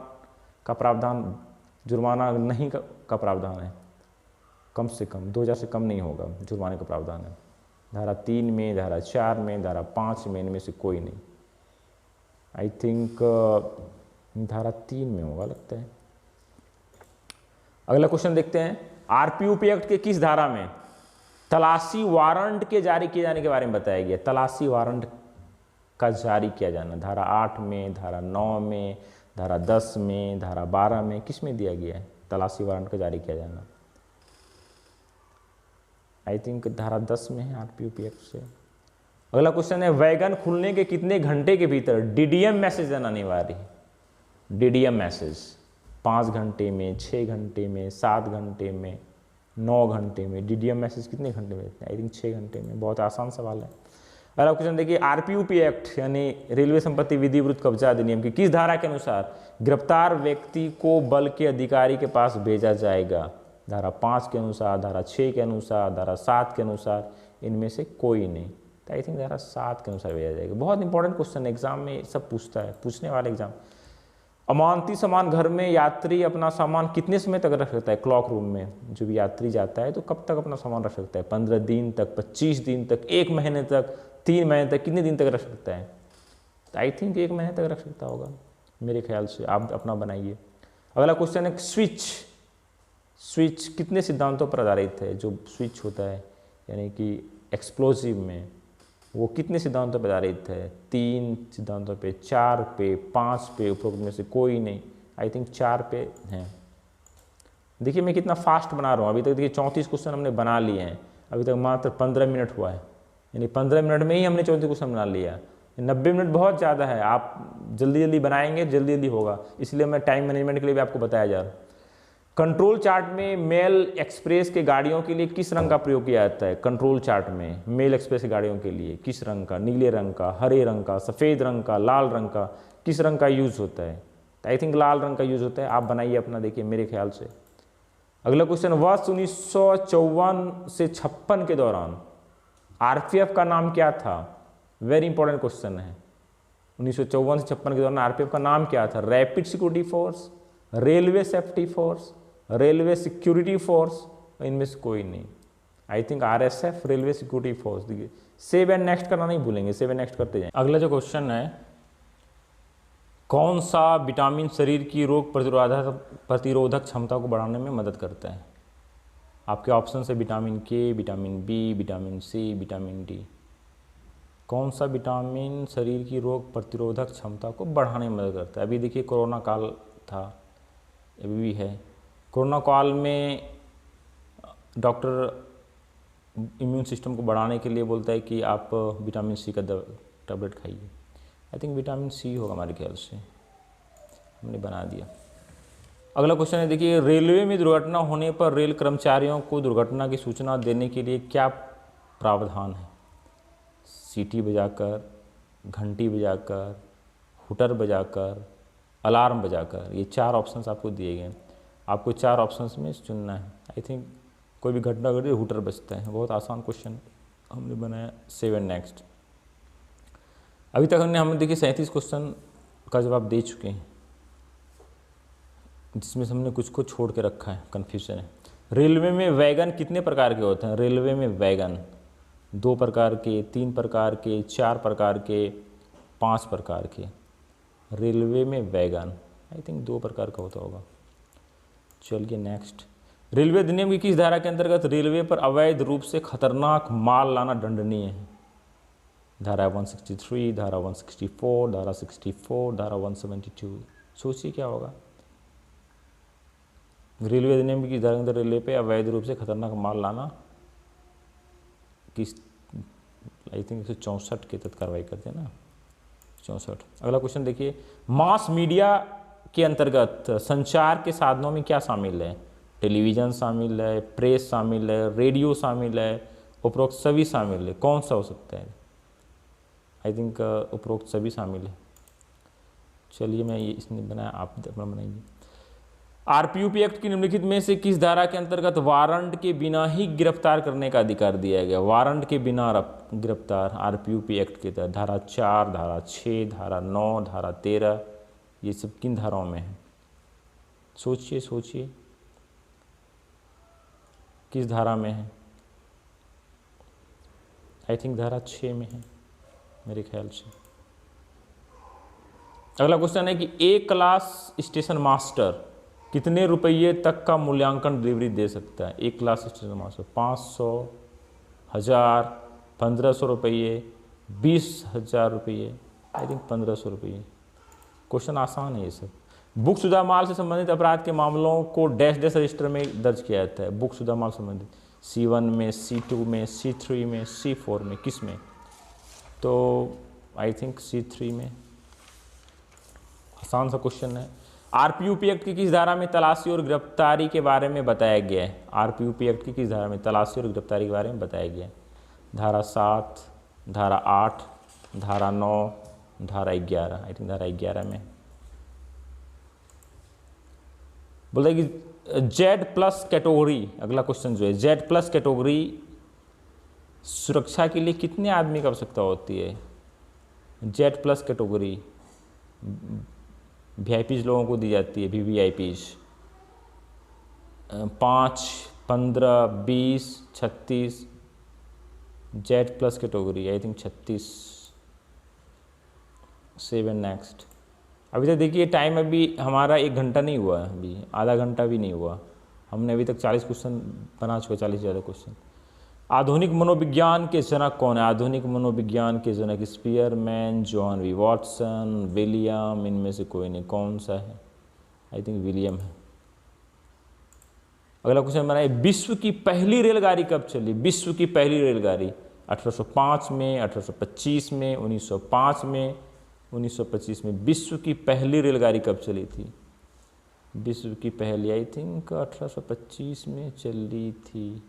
नहीं का प्रावधान है? कम से कम 2000 से कम नहीं होगा, जुर्माने का प्रावधान है। धारा 3 में, धारा 4 में, धारा 5 में, इनमें से कोई नहीं। आई थिंक धारा 3 में होगा लगता है। अगला क्वेश्चन देखते हैं, RPUP एक्ट के किस धारा में तलाशी वारंट के जारी किए जाने के बारे में बताया गया? तलाशी वारंट का जारी किया जाना, धारा 8 में, धारा 9 में, धारा 10 में, धारा 12 में, किस में दिया गया है तलाशी वारंट का जारी किया जाना? आई थिंक धारा 10 में है आरपीयूपी एक्ट से। अगला क्वेश्चन है, वैगन खुलने के कितने घंटे के भीतर डीडीएम मैसेज देना अनिवार्य है? डीडीएम मैसेज 5 घंटे में, 6 घंटे में, 7 घंटे में, 9 घंटे में, डीडीएम मैसेज कितने घंटे में देते हैं? आई थिंक 6 घंटे में। बहुत आसान सवाल है। अगला क्वेश्चन देखिए, आरपीयूपी एक्ट यानी रेलवे संपत्ति विधि विरुद्ध कब्जा अधिनियम की किस धारा के अनुसार गिरफ्तार व्यक्ति को बल के अधिकारी के पास भेजा जाएगा? धारा 5 के अनुसार, धारा 6 के अनुसार, धारा 7 के अनुसार, इनमें से कोई नहीं। तो आई थिंक धारा 7 के अनुसार भेजा जाएगा। बहुत इंपॉर्टेंट क्वेश्चन एग्जाम में सब पूछता है, पूछने वाले एग्जाम। अमानती सामान घर में यात्री अपना सामान कितने समय तक रख सकता है? क्लॉक रूम में जो भी यात्री जाता है तो कब तक अपना सामान रख सकता है? 15 दिन तक, 25 दिन तक, 1 महीने तक, 3 महीने तक, कितने दिन तक रख सकता है? तो आई थिंक 1 महीने तक रख सकता होगा मेरे ख्याल से। आप अपना बनाइए। अगला क्वेश्चन है, स्विच कितने सिद्धांतों पर आधारित है? जो स्विच होता है यानी कि एक्सप्लोजिव में, वो कितने सिद्धांतों पर आधारित है? 3 सिद्धांतों पे, 4 पे, 5 पे, उपरोक्त में से कोई नहीं। आई थिंक 4 पे हैं। देखिए मैं कितना फास्ट बना रहा हूँ। अभी तक देखिए 34 क्वेश्चन हमने बना लिए हैं। अभी तक मात्र 15 मिनट हुआ है, यानी 15 मिनट में ही हमने 34 क्वेश्चन बना लिया। 90 मिनट बहुत ज़्यादा है। आप जल्दी जल्दी बनाएंगे, जल्दी जल्दी होगा, इसलिए मैं टाइम मैनेजमेंट के लिए भी आपको बताया जा रहा है। कंट्रोल चार्ट में मेल एक्सप्रेस के गाड़ियों के लिए किस रंग का प्रयोग किया जाता है? कंट्रोल चार्ट में मेल एक्सप्रेस की गाड़ियों के लिए किस रंग का? नीले रंग का, हरे रंग का, सफ़ेद रंग का, लाल रंग का, किस रंग का यूज़ होता है? आई थिंक लाल रंग का यूज़ होता है। आप बनाइए अपना, देखिए मेरे ख्याल से। अगला क्वेश्चन, वर्ष 1954 से 56 के दौरान आरपीएफ का नाम क्या था? वेरी इंपॉर्टेंट क्वेश्चन है। 1954 से 56 के दौरान आरपीएफ का नाम क्या था? Rapid security force, railway safety force, railway security force, इनमें से कोई नहीं। I think RSF, railway security force. देखिए सेव एंड नेक्स्ट करना नहीं भूलेंगे, सेव एंड नेक्स्ट करते जाएं। अगला जो क्वेश्चन है, कौन सा विटामिन शरीर की रोग प्रतिरोधक क्षमता को बढ़ाने में मदद करता है? आपके ऑप्शन है vitamin K, vitamin B, vitamin C, vitamin D. कौन सा विटामिन शरीर की रोग प्रतिरोधक क्षमता को बढ़ाने में मदद करता है? अभी देखिए कोरोना काल था, अभी भी है। कोरोना काल में डॉक्टर इम्यून सिस्टम को बढ़ाने के लिए बोलता है कि आप विटामिन सी का टैबलेट खाइए। आई थिंक विटामिन सी होगा हमारे ख्याल से, हमने बना दिया। अगला क्वेश्चन है, देखिए रेलवे में दुर्घटना होने पर रेल कर्मचारियों को दुर्घटना की सूचना देने के लिए क्या प्रावधान है? सीटी बजाकर, घंटी बजाकर, हुटर बजाकर, अलार्म बजाकर। ये 4 ऑप्शंस आपको दिए गए हैं। आपको 4 ऑप्शंस में चुनना है। आई थिंक कोई भी घटना घटे हुटर बजता है। बहुत आसान क्वेश्चन हमने बनाया। Save and next. अभी तक हमने देखिए 37 क्वेश्चन का जवाब दे चुके हैं, जिसमें से हमने कुछ को छोड़ के रखा है, कन्फ्यूजन है। रेलवे में वैगन कितने प्रकार के होते हैं? रेलवे में वैगन 2 प्रकार के, 3 प्रकार के, 4 प्रकार के, 5 प्रकार के। रेलवे में वैगन आई थिंक 2 प्रकार का होता होगा। चलिए नेक्स्ट। रेलवे अधिनियम की किस धारा के अंतर्गत रेलवे पर अवैध रूप से खतरनाक माल लाना दंडनीय है? धारा 163, धारा 164, धारा 64, धारा 172। सोचिए क्या होगा? रेलवे अधिनियम की किस धारा के अंतर्गत रेलवे पे अवैध रूप से खतरनाक माल लाना किस, आई थिंक 164 के तहत कार्रवाई करते हैं ना, 64। अगला क्वेश्चन देखिए, मास मीडिया के अंतर्गत संचार के साधनों में क्या शामिल है? टेलीविज़न शामिल है, प्रेस शामिल है, रेडियो शामिल है, उपरोक्त सभी शामिल है। कौन सा हो सकता है? आई थिंक उपरोक्त सभी शामिल है। चलिए मैं ये इसने बनाया, आप अपना बनाइए। आरपीयूपी एक्ट की निम्नलिखित में से किस धारा के अंतर्गत वारंट के बिना ही गिरफ्तार करने का अधिकार दिया गया? वारंट के बिना गिरफ्तार आरपीयूपी एक्ट के तहत धारा 4, धारा 6, धारा 9, धारा 13, ये सब किन धाराओं में है? सोचिए सोचिए किस धारा में है? आई थिंक धारा 6 में है मेरे ख्याल से। अगला क्वेश्चन है कि एक क्लास स्टेशन मास्टर कितने रुपये तक का मूल्यांकन डिलीवरी दे सकता है? एक क्लास स्टेशन मास्टर 500, 1000, 1500 रुपये, 20,000 रुपये, आई थिंक 1500 रुपये। क्वेश्चन आसान है ये सब। बुकशुदा माल से संबंधित अपराध के मामलों को डैश डैश रजिस्टर में दर्ज किया जाता है। बुकशुदा माल संबंधित C1 में, C2 में, C3 में, C4 में, किस में? तो आई थिंक C3 में। आसान सा क्वेश्चन है। आरपीयूपी एक्ट की किस धारा में तलाशी और गिरफ्तारी के बारे में बताया गया है? आरपीयूपी एक्ट की किस धारा में तलाशी और गिरफ्तारी के बारे में बताया गया है? धारा 7, धारा 8, धारा 9, धारा 11। आई थिंक धारा 11 में बोलते हैं कि Z+ कैटेगरी, अगला क्वेश्चन जो है Z+ कैटेगरी सुरक्षा के लिए कितने आदमी की आवश्यकता होती है? Z+ कैटेगरी VIPs लोगों को दी जाती है, VVIPs 5, 15, 20, 36। Z+ category I think 36। 7 next. अभी तक देखिए टाइम अभी हमारा 1 घंटा नहीं हुआ है, अभी आधा घंटा भी नहीं हुआ। हमने अभी तक 40 क्वेश्चन बना चुके, 40 से ज़्यादा क्वेश्चन। आधुनिक मनोविज्ञान के जनक कौन है? आधुनिक मनोविज्ञान के जनक Spearman, John V Watson, William, इनमें से कोई नहीं। कौन सा है? आई थिंक विलियम है। अगला क्वेश्चन बनाइए, विश्व की पहली रेलगाड़ी कब चली? विश्व की पहली रेलगाड़ी 1805 में, 1825 में, 1905 में, 1925 में। विश्व की पहली रेलगाड़ी कब चली थी? विश्व की पहली आई थिंक 1825 में चली थी,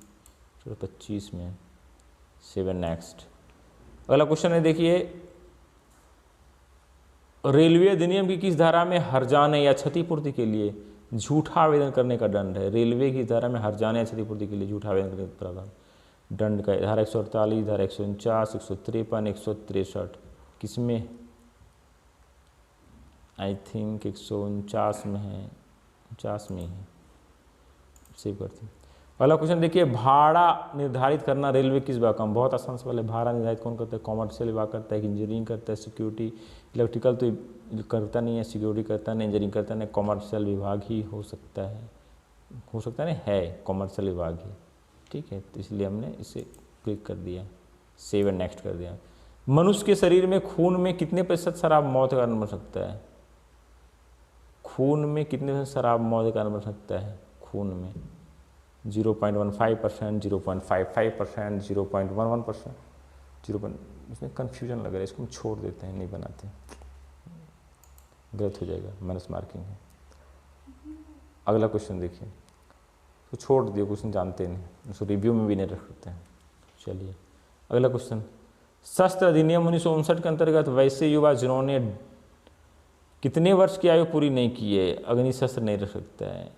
1825 में। 7 नेक्स्ट। अगला क्वेश्चन है देखिए, रेलवे अधिनियम की किस धारा में हर्जाने या क्षतिपूर्ति के लिए झूठा आवेदन करने का दंड है? रेलवे की धारा में हर्जाने या क्षतिपूर्ति के लिए झूठा आवेदन करने का प्रावधान दंड का धारा 148, धारा 149, 153, 163। किसमें? आई थिंक 149 में है, 50 में है। सेव करती। अगला क्वेश्चन देखिए, भाड़ा निर्धारित करना रेलवे किस विभाग का? बहुत आसान सवाल है। भाड़ा निर्धारित कौन करता है? कॉमर्शियल विभाग करता है, इंजीनियरिंग करता है, सिक्योरिटी, इलेक्ट्रिकल तो करता नहीं है, सिक्योरिटी करता नहीं, इंजीनियरिंग करता नहीं, कॉमर्शियल विभाग ही हो सकता है। हो सकता नहीं है, कॉमर्शियल विभाग ही। ठीक है, तो इसलिए हमने इसे क्लिक कर दिया, सेव एंड नेक्स्ट कर दिया। मनुष्य के शरीर में खून में कितने प्रतिशत शराब मौत का कारण बन सकता है? खून में कितने प्रतिशत शराब मौत का कारण बन सकता है? खून में 0.15%, 0.55%, 0.11%, 0. इसमें कन्फ्यूजन लग रहा है, इसको हम छोड़ देते हैं, नहीं बनाते, गलत हो जाएगा, माइनस मार्किंग है। अगला क्वेश्चन देखिए, तो छोड़ दिए, क्वेश्चन जानते नहीं, उसको रिव्यू में भी नहीं रखते हैं। चलिए अगला क्वेश्चन, शस्त्र अधिनियम 1959 के अंतर्गत वैसे युवा जिन्होंने कितने वर्ष की आयु पूरी नहीं की है अग्नि शस्त्र नहीं रख सकता है?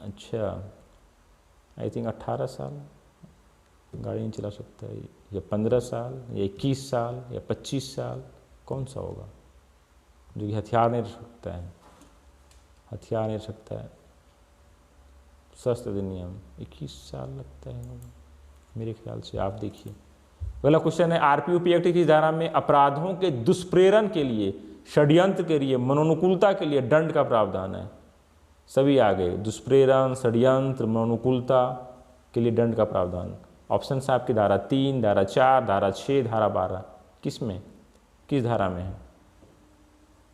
अच्छा, आई थिंक 18 साल गाड़ी नहीं चला सकता है, या 15 साल, या 21 साल, या 25 साल। कौन सा होगा जो कि हथियार नहीं रख सकता है? हथियार नहीं रख सकता है। शस्त्र अधिनियम 21 साल लगता है मेरे ख्याल से, आप देखिए। अगला क्वेश्चन है, आरपीयूपी एक्ट की धारा में अपराधों के दुष्प्रेरण के लिए, षड्यंत्र के लिए, मनोनुकूलता के लिए दंड का प्रावधान है। सभी आ गए, दुष्प्रेरण, षड्यंत्र, मनोनुकूलता के लिए दंड का प्रावधान। ऑप्शन है आपकी धारा 3, धारा 4, धारा 6, धारा 12। किस में, किस धारा में है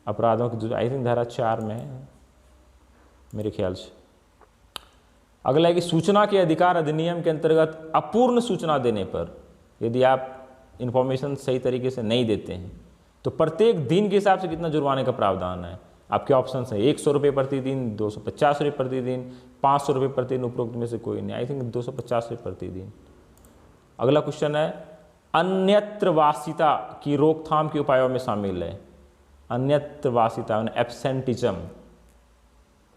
अपराधों की? आई थिंक धारा 4 में है मेरे ख्याल से। अगला है कि सूचना के अधिकार अधिनियम के अंतर्गत अपूर्ण सूचना देने पर, यदि आप इंफॉर्मेशन सही तरीके से नहीं देते हैं तो प्रत्येक दिन के हिसाब से कितना जुर्माने का प्रावधान है? आपके ऑप्शन है 100 रुपये प्रतिदिन, 250 रुपये प्रतिदिन, 500 रुपये प्रतिदिन, उपरोक्त में से कोई नहीं। आई थिंक 250 रुपये प्रतिदिन। अगला क्वेश्चन है, अन्यत्र वासिता की रोकथाम के उपायों में शामिल है। अन्यत्र वासिता एब्सेंटिज्म,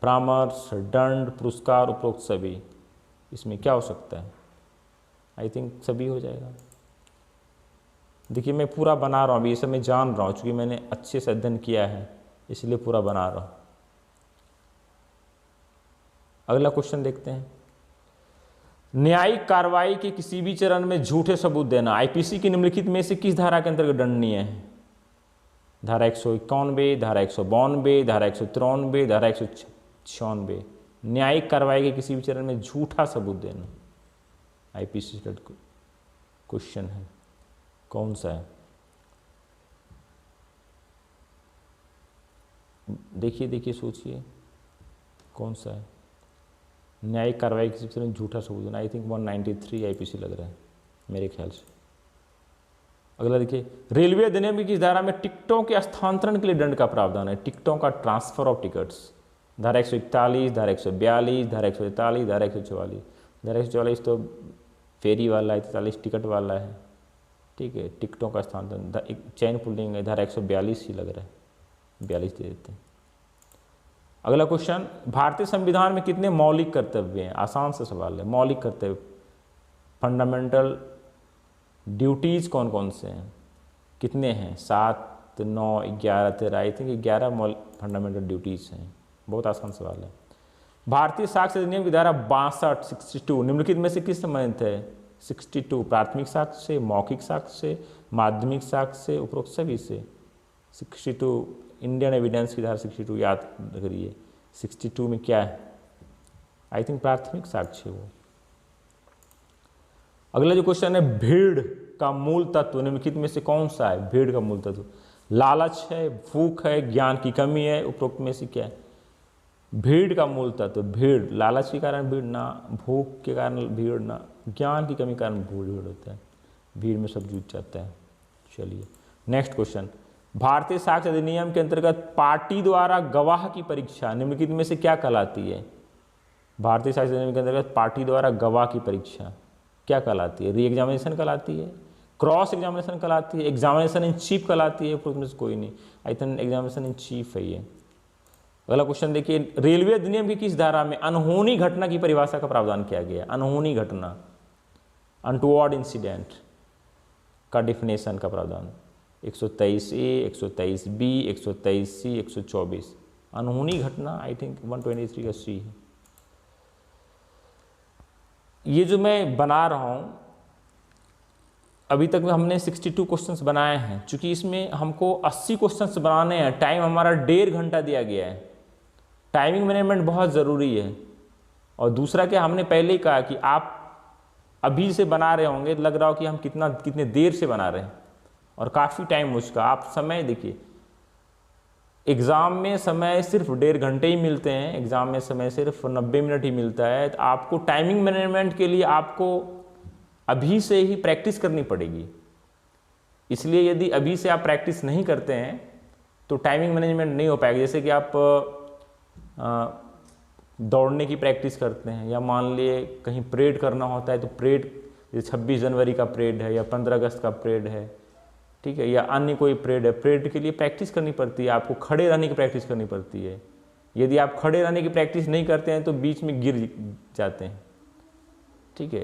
परामर्श, दंड, पुरस्कार, उपरोक्त सभी। इसमें क्या हो सकता है? आई थिंक सभी हो जाएगा। देखिए मैं पूरा बना रहा हूँ अभी, ये सब मैं जान रहा हूँ, चूँकि मैंने अच्छे से अध्ययन किया है इसलिए पूरा बना रहा हूँ। अगला क्वेश्चन देखते हैं, न्यायिक कार्रवाई के किसी भी चरण में झूठे सबूत देना आईपीसी की निम्नलिखित में से किस धारा के अंतर्गत दंडनीय है? धारा 191, धारा 192, धारा 193, धारा 196। न्यायिक कार्रवाई के किसी भी चरण में झूठा सबूत देना आईपीसी का क्वेश्चन है, कौन सा है? देखिए देखिए सोचिए कौन सा है। न्यायिक कार्रवाई किसी तरह झूठा सबूत, आई थिंक 193 आईपीसी लग रहा है मेरे ख्याल से। अगला देखिए, रेलवे अधिनियम की किस धारा में टिकटों के हस्तांतरण के लिए दंड का प्रावधान है? टिकटों का ट्रांसफर ऑफ टिकट्स, धारा 141, धारा 142, धारा 143, धारा 144। धारा 144 तो फेरी वाला है, 43 टिकट वाला है, ठीक है। टिकटों का हस्तांतरण एक चैन पुलिंग है, धारा 142 ही लग रहा है, 42 दे देते हैं। अगला क्वेश्चन, भारतीय संविधान में कितने मौलिक कर्तव्य हैं? आसान सा सवाल है। मौलिक कर्तव्य, फंडामेंटल ड्यूटीज़ कौन कौन से हैं? कितने हैं? 7, 9, 11, 13, आई थिंक 11 फंडामेंटल ड्यूटीज़ हैं। बहुत आसान सवाल है। भारतीय साक्ष्य अधिनियम की धारा 62, 62 निम्नलिखित में से किस संबंधित है? 62 प्राथमिक साक्ष्य से, मौखिक साक्ष्य से, माध्यमिक साक्ष्य से, उपरोक्त सभी से। 62 इंडियन एविडेंस की धारा 62 याद करिए। 62 में क्या है? आई थिंक प्राथमिक साक्ष्य है वो। अगला जो क्वेश्चन है, भीड़ का मूल तत्व निम्नलिखित में से कौन सा है? भीड़ का मूल तत्व लालच है, भूख है, ज्ञान की कमी है, उपरोक्त में से क्या है? भीड़ का मूल तत्व भीड़, लालच के कारण भीड़ ना, भूख के कारण भीड़ ना, ज्ञान की कमी के कारण भीड़ होता है। भीड़ में सब जुट जाता है। चलिए नेक्स्ट क्वेश्चन, भारतीय साक्ष्य अधिनियम के अंतर्गत पार्टी द्वारा गवाह की परीक्षा निम्नलिखित में से क्या कहलाती है? भारतीय साक्ष्य अधिनियम के अंतर्गत पार्टी द्वारा गवाह की परीक्षा क्या कहलाती है? री एग्जामिनेशन कहलाती है, क्रॉस एग्जामिनेशन कहलाती है, एग्जामिनेशन इन चीफ कहलाती है, उपरोक्त में से कोई नहीं। I think examination in chief है ये। अगला क्वेश्चन देखिए, रेलवे अधिनियम की किस धारा में अनहोनी घटना की परिभाषा का प्रावधान किया गया? अनहोनी घटना, अनटुवर्ड इंसिडेंट का डिफिनेशन का प्रावधान 123A, 123B, 123C, 124। अनहोनी घटना आई थिंक 123 का सी है। ये जो मैं बना रहा हूँ अभी तक में हमने 62 क्वेश्चंस बनाए हैं। चूंकि इसमें हमको 80 क्वेश्चंस बनाने हैं, टाइम हमारा 1.5 घंटा दिया गया है। टाइमिंग मैनेजमेंट बहुत ज़रूरी है। और दूसरा क्या, हमने पहले ही कहा कि आप अभी से बना रहे होंगे, लग रहा हो कि हम कितने देर से बना रहे हैं, और काफ़ी टाइम उसका। आप समय देखिए, एग्ज़ाम में समय सिर्फ 1.5 घंटे ही मिलते हैं, एग्ज़ाम में समय सिर्फ 90 मिनट ही मिलता है। तो आपको टाइमिंग मैनेजमेंट के लिए आपको अभी से ही प्रैक्टिस करनी पड़ेगी। इसलिए यदि अभी से आप प्रैक्टिस नहीं करते हैं तो टाइमिंग मैनेजमेंट नहीं हो पाएगा। जैसे कि आप दौड़ने की प्रैक्टिस करते हैं, या मान लिए कहीं परेड करना होता है, तो परेड जैसे 26 जनवरी का परेड है या 15 अगस्त का परेड है, ठीक है, या अन्य कोई परेड है, परेड के लिए प्रैक्टिस करनी पड़ती है। आपको खड़े रहने की प्रैक्टिस करनी पड़ती है। यदि आप खड़े रहने की प्रैक्टिस नहीं करते हैं तो बीच में गिर जाते हैं, ठीक है।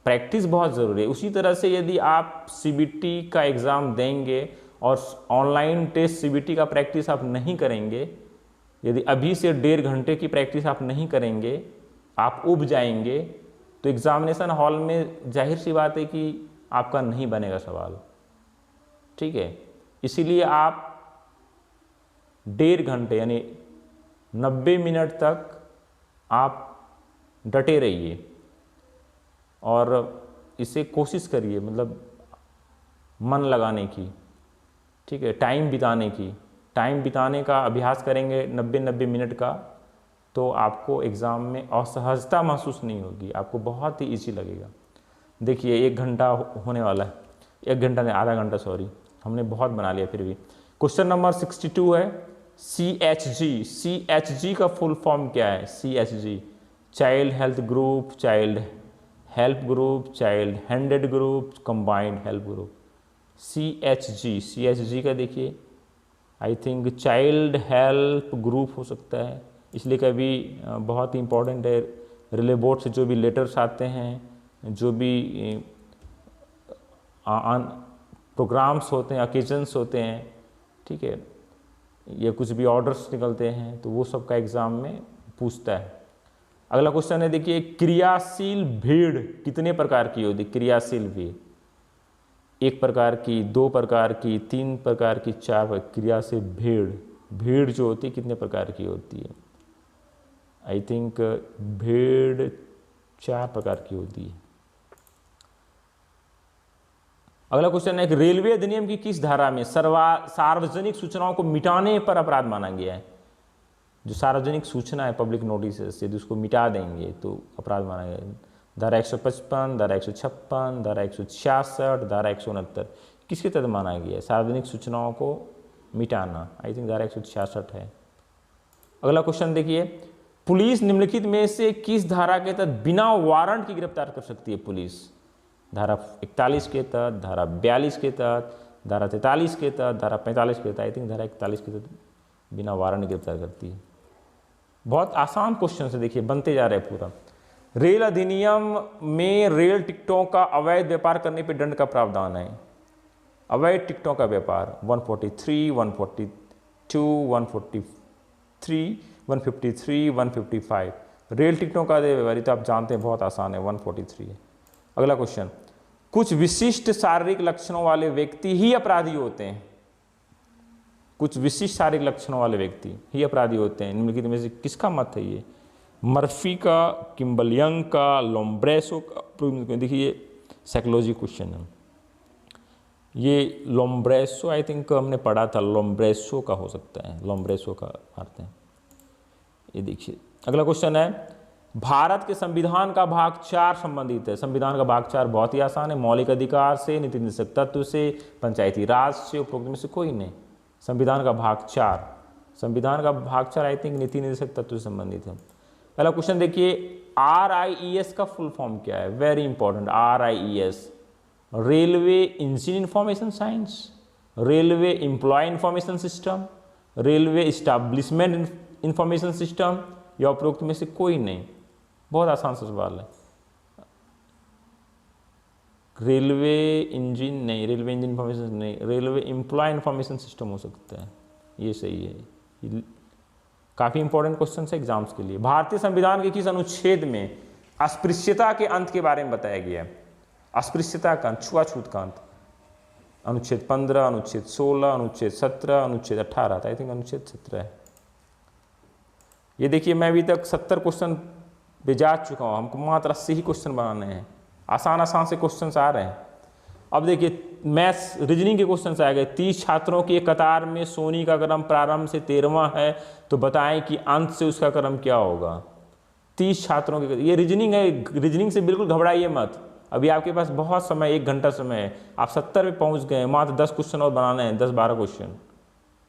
प्रैक्टिस बहुत ज़रूरी है। उसी तरह से यदि आप सीबीटी का एग्ज़ाम देंगे और ऑनलाइन टेस्ट सीबीटी का प्रैक्टिस आप नहीं करेंगे, यदि अभी से 1.5 घंटे की प्रैक्टिस आप नहीं करेंगे, आप उब जाएंगे, तो एग्ज़ामिनेशन हॉल में जाहिर सी बात है कि आपका नहीं बनेगा सवाल, ठीक है। इसीलिए आप 1.5 घंटे यानी 90 मिनट तक आप डटे रहिए और इसे कोशिश करिए, मतलब मन लगाने की, ठीक है, टाइम बिताने की। टाइम बिताने का अभ्यास करेंगे 90 मिनट का, तो आपको एग्ज़ाम में असहजता महसूस नहीं होगी, आपको बहुत ही ईजी लगेगा। देखिए 1 घंटा होने वाला है, 1 घंटा नहीं, आधा घंटा, सॉरी, हमने बहुत बना लिया फिर भी। क्वेश्चन नंबर 62 है, CHG। CHG का फुल फॉर्म क्या है? CHG child health group, child help group, child handed group, combined help group. CHG का देखिए, I think child help group हो सकता है, इसलिए कभी बहुत ही इंपॉर्टेंट है। रिले बोर्ड से जो भी लेटर्स आते हैं, जो भी प्रोग्राम्स होते हैं, ओकेजन्स होते हैं, ठीक है, या कुछ भी ऑर्डर्स निकलते हैं, तो वो सब का एग्ज़ाम में पूछता है। अगला क्वेश्चन है, देखिए क्रियाशील भीड़ कितने प्रकार की होती है? क्रियाशील भीड़ 1 प्रकार की, 2 प्रकार की, 3 प्रकार की, 4 प्रकार। क्रियाशील भीड़ जो होती है कितने प्रकार की होती है? आई थिंक भीड़ 4 प्रकार की होती है। अगला क्वेश्चन है कि रेलवे अधिनियम की किस धारा में सार्वजनिक सूचनाओं को मिटाने पर अपराध माना गया है? जो सार्वजनिक सूचना है, पब्लिक नोटिस, यदि उसको मिटा देंगे तो अपराध माना गया है। धारा 155, धारा 156, धारा 166, धारा 169, किसके तहत माना गया है सार्वजनिक सूचनाओं को मिटाना? आई थिंक धारा 166 है। अगला क्वेश्चन देखिए, पुलिस निम्नलिखित में से किस धारा के तहत बिना वारंट की गिरफ्तार कर सकती है? पुलिस धारा 41 के तहत, धारा 42 के तहत, धारा 43 के तहत, धारा 45 के तहत। आई थिंक धारा 41 के तहत बिना वारंट गिरफ्तार करती है। बहुत आसान क्वेश्चन से देखिए बनते जा रहे हैं पूरा। रेल अधिनियम में रेल टिकटों का अवैध व्यापार करने पर दंड का प्रावधान है। अवैध टिकटों का व्यापार 143, 142, 143, 153, 155। रेल टिकटों का व्यापार तो आप जानते हैं बहुत आसान है, 143 है। अगला क्वेश्चन, कुछ विशिष्ट शारीरिक लक्षणों वाले व्यक्ति ही अपराधी होते हैं। कुछ विशिष्ट शारीरिक लक्षणों वाले व्यक्ति ही अपराधी होते हैं, निम्नलिखित में से किसका मत है ये? मर्फी का, किम्बलियंग का, लोम्ब्रेसो का। देखिए साइकोलॉजी क्वेश्चन है ये। लोम्ब्रेसो आई थिंक हमने पढ़ा था, लोम्ब्रेसो का हो सकता है, लोम्ब्रेसो का अर्थ है ये। देखिए अगला क्वेश्चन है, भारत के संविधान का भाग 4 संबंधित है। संविधान का भाग 4 बहुत ही आसान है, मौलिक अधिकार से, नीति निर्देशक तत्व से, पंचायती राज से, उपरोक्त में से कोई नहीं। संविधान का भाग 4, संविधान का भाग 4 आई थिंक नीति निर्देशक तत्व से संबंधित है। पहला क्वेश्चन देखिए, RIES का फुल फॉर्म क्या है? Very important, RIES railway engine information science, railway employ information system, railway establishment information system, या उपरोक्त में से कोई नहीं। बहुत आसान सा सवाल है। रेलवे इंजन नहीं, रेलवे इंजन इंफॉर्मेशन नहीं, रेलवे एम्प्लॉय इंफॉर्मेशन सिस्टम हो सकता है, ये सही है। काफ़ी इंपॉर्टेंट क्वेश्चन है एग्जाम्स के लिए। भारतीय संविधान के किस अनुच्छेद में अस्पृश्यता के अंत के बारे में बताया गया है? अस्पृश्यता का अंत, छुआछूत का अंत। अनुच्छेद 15, अनुच्छेद 16, अनुच्छेद 17, अनुच्छेद 18। आई थिंक अनुच्छेद 17 है। ये देखिए मैं अभी तक 70 क्वेश्चन पे जा चुका हूँ, हमको मात्र 80 ही क्वेश्चन बनाने हैं। आसान आसान से क्वेश्चन आ रहे हैं। अब देखिए मैथ्स रीजनिंग के क्वेश्चन आ गए। 30 छात्रों की एक कतार में सोनी का क्रम प्रारंभ से 13वां है, तो बताएं कि अंत से उसका क्रम क्या होगा? 30 छात्रों की, ये रीजनिंग है, रीजनिंग से बिल्कुल घबराइए मत। अभी आपके पास बहुत समय, 1 घंटा समय है, आप 70 पे पहुँच गए, मात्र 10 क्वेश्चन और बनाने हैं, 10-12 क्वेश्चन।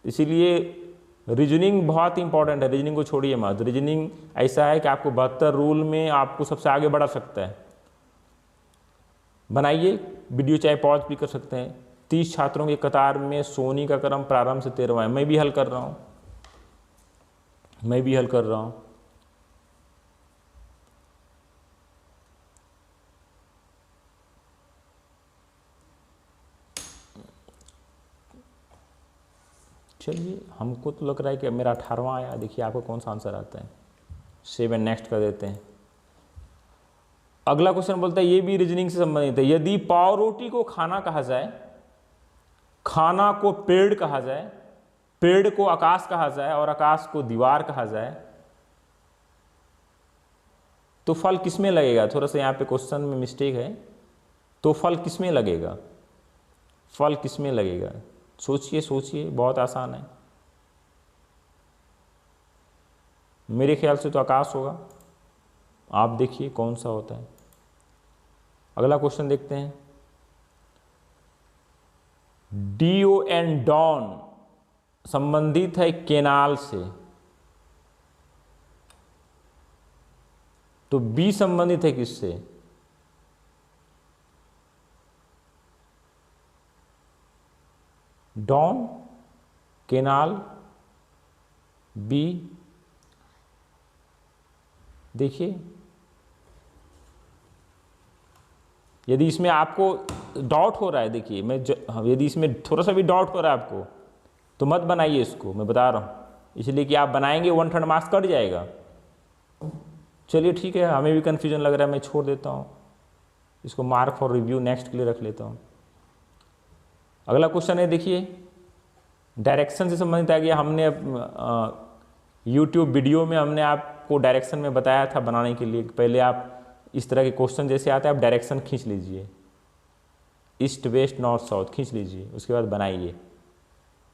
इसीलिए रीजनिंग बहुत इंपॉर्टेंट है, रीजनिंग को छोड़िए मत। रीजनिंग ऐसा है कि आपको 72 रूल में आपको सबसे आगे बढ़ा सकता है। बनाइए, वीडियो चाहे पॉज भी कर सकते हैं। 30 छात्रों की कतार में सोनी का क्रम प्रारंभ से 13वां है। मैं भी हल कर रहा हूँ, मैं भी हल कर रहा हूँ। चलिए, हमको तो लग रहा है कि मेरा 18वां आया। देखिए आपको कौन सा आंसर आता है। 7 नेक्स्ट कर देते हैं। अगला क्वेश्चन बोलता है, ये भी रीजनिंग से संबंधित है। यदि पाव रोटी को खाना कहा जाए, खाना को पेड़ कहा जाए, पेड़ को आकाश कहा जाए और आकाश को दीवार कहा जाए, तो फल किसमें लगेगा? थोड़ा सा यहाँ पे क्वेश्चन में मिस्टेक है। तो फल किसमें लगेगा? फल किसमें लगेगा? सोचिए सोचिए, बहुत आसान है। मेरे ख्याल से तो आकाश होगा, आप देखिए कौन सा होता है। अगला क्वेश्चन देखते हैं। DON डॉन संबंधित है केनाल से, तो B संबंधित है किससे? डॉन, केनाल, B। देखिए यदि इसमें आपको डाउट हो रहा है, देखिए यदि इसमें थोड़ा सा भी डाउट हो रहा है आपको, तो मत बनाइए इसको, मैं बता रहा हूँ। इसलिए कि आप बनाएंगे 1/3 मार्क्स कट जाएगा। चलिए ठीक है, हमें भी कन्फ्यूजन लग रहा है, मैं छोड़ देता हूँ इसको, मार्क फॉर रिव्यू नेक्स्ट के लिए रख लेता हूँ। अगला क्वेश्चन है, देखिए डायरेक्शन से संबंधित आ गया। हमने यूट्यूब वीडियो में हमने आपको डायरेक्शन में बताया था बनाने के लिए। पहले आप इस तरह के क्वेश्चन जैसे आते हैं, आप डायरेक्शन खींच लीजिए। ईस्ट वेस्ट नॉर्थ साउथ खींच लीजिए, उसके बाद बनाइए।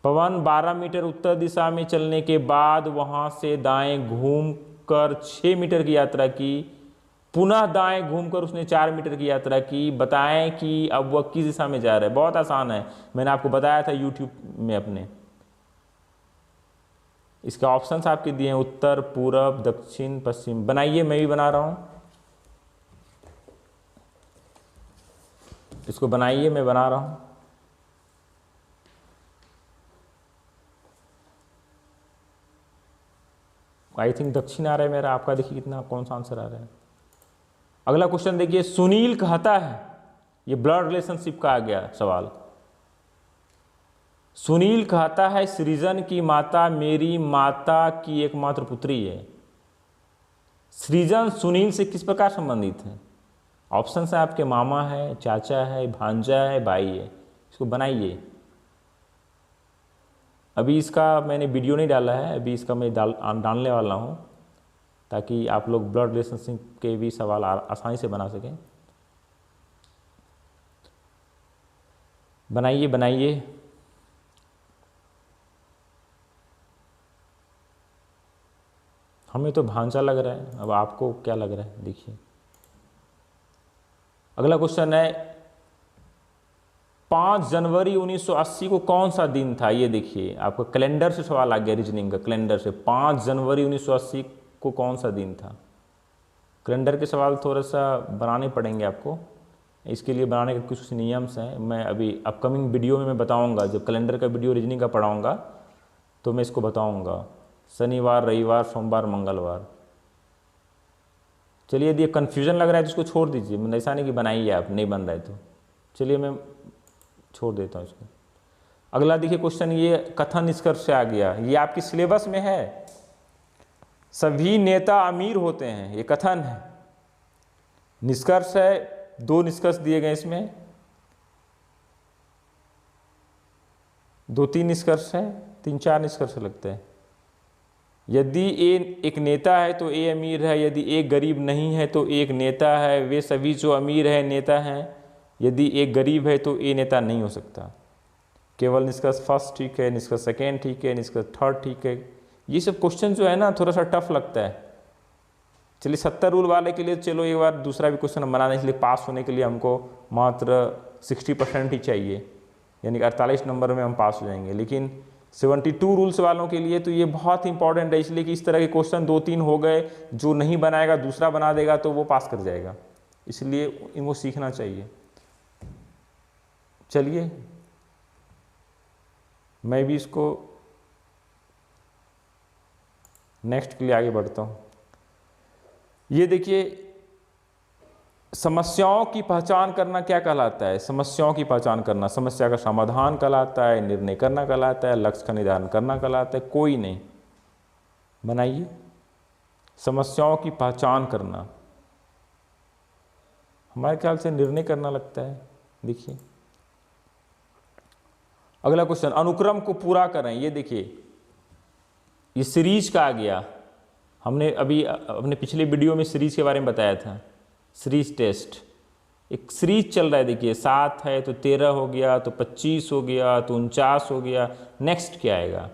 पवन 12 मीटर उत्तर दिशा में चलने के बाद वहाँ से दाएं घूमकर 6 मीटर की यात्रा की, पुनः दाएं घूमकर उसने 4 मीटर की यात्रा की। बताएं कि अब वह किस दिशा में जा रहा है। बहुत आसान है, मैंने आपको बताया था यूट्यूब में अपने। इसके ऑप्शंस आपके दिए हैं, उत्तर, पूरब, दक्षिण, पश्चिम। बनाइए, मैं भी बना रहा हूँ, इसको बनाइए, मैं बना रहा हूँ। आई थिंक दक्षिण आ रहा है मेरा, आपका देखिए कितना, कौन सा आंसर आ रहा है। अगला क्वेश्चन देखिए, सुनील कहता है, ये ब्लड रिलेशनशिप का आ गया सवाल। सुनील कहता है सृजन की माता मेरी माता की एकमात्र पुत्री है। सृजन सुनील से किस प्रकार संबंधित है? ऑप्शन है आपके, मामा है, चाचा है, भांजा है, भाई है। इसको बनाइए। अभी इसका मैंने वीडियो नहीं डाला है, अभी इसका मैं डालने वाला हूँ, ताकि आप लोग ब्लड रिलेशनशिप के भी सवाल आसानी से बना सकें। बनाइए बनाइए। हमें तो भांजा लग रहा है, अब आपको क्या लग रहा है देखिए। अगला क्वेश्चन है, 5 जनवरी 1980 को कौन सा दिन था? ये देखिए, आपका कैलेंडर से सवाल आ गया, रीजनिंग का कैलेंडर से। 5 जनवरी 1980 को कौन सा दिन था? कैलेंडर के सवाल थोड़ा सा बनाने पड़ेंगे आपको, इसके लिए बनाने के कुछ नियम्स हैं। मैं अभी अपकमिंग वीडियो में मैं बताऊंगा, जब कैलेंडर का वीडियो रीजनिंग का पढ़ाऊंगा तो मैं इसको बताऊंगा। शनिवार, रविवार, सोमवार, मंगलवार। चलिए, यदि कन्फ्यूजन लग रहा है तो इसको छोड़ दीजिए, मतलब ऐसा नहीं कि बनाइए आप, नहीं बन रहा है तो चलिए मैं छोड़ देता हूँ इसको। अगला देखिए क्वेश्चन, ये कथन निष्कर्ष से आ गया, ये आपकी सिलेबस में है। सभी नेता अमीर होते हैं, ये कथन है। निष्कर्ष है, 2 निष्कर्ष दिए गए इसमें, 2-3 निष्कर्ष है, 3-4 निष्कर्ष लगते हैं। यदि ए एक नेता है तो ए अमीर है, यदि एक गरीब नहीं है तो एक नेता है, वे सभी जो अमीर है नेता हैं। यदि एक गरीब है तो ए नेता नहीं हो सकता। केवल निष्कर्ष फर्स्ट ठीक है, निष्कर्ष सेकेंड ठीक है, निष्कर्ष थर्ड ठीक है। ये सब क्वेश्चन जो है ना, थोड़ा सा टफ लगता है। चलिए, 70 रूल वाले के लिए चलो एक बार दूसरा भी क्वेश्चन बनाने के लिए, पास होने के लिए हमको मात्र 60% ही चाहिए, यानी कि 48 नंबर में हम पास हो जाएंगे। लेकिन 72 रूल्स वालों के लिए तो ये बहुत इंपॉर्टेंट है, इसलिए कि इस तरह के क्वेश्चन 2-3 हो गए, जो नहीं बनाएगा दूसरा बना देगा तो वो पास कर जाएगा, इसलिए इनको सीखना चाहिए। चलिए, मैं भी इसको नेक्स्ट के लिए आगे बढ़ता हूँ। ये देखिए, समस्याओं की पहचान करना क्या कहलाता है? समस्याओं की पहचान करना, समस्या का समाधान कहलाता है, निर्णय करना कहलाता है, लक्ष्य का निर्धारण करना कहलाता है? कोई नहीं। बनाइए, समस्याओं की पहचान करना, हमारे ख्याल से निर्णय करना लगता है। देखिए, अगला क्वेश्चन, अनुक्रम को पूरा करें। ये देखिए, ये सीरीज का आ गया। हमने अभी अपने पिछले वीडियो में सीरीज के बारे में बताया था, सीरीज टेस्ट। एक सीरीज चल रहा है, देखिए 7 है तो 13 हो गया, तो 25 हो गया, तो 49 हो गया। नेक्स्ट क्या आएगा?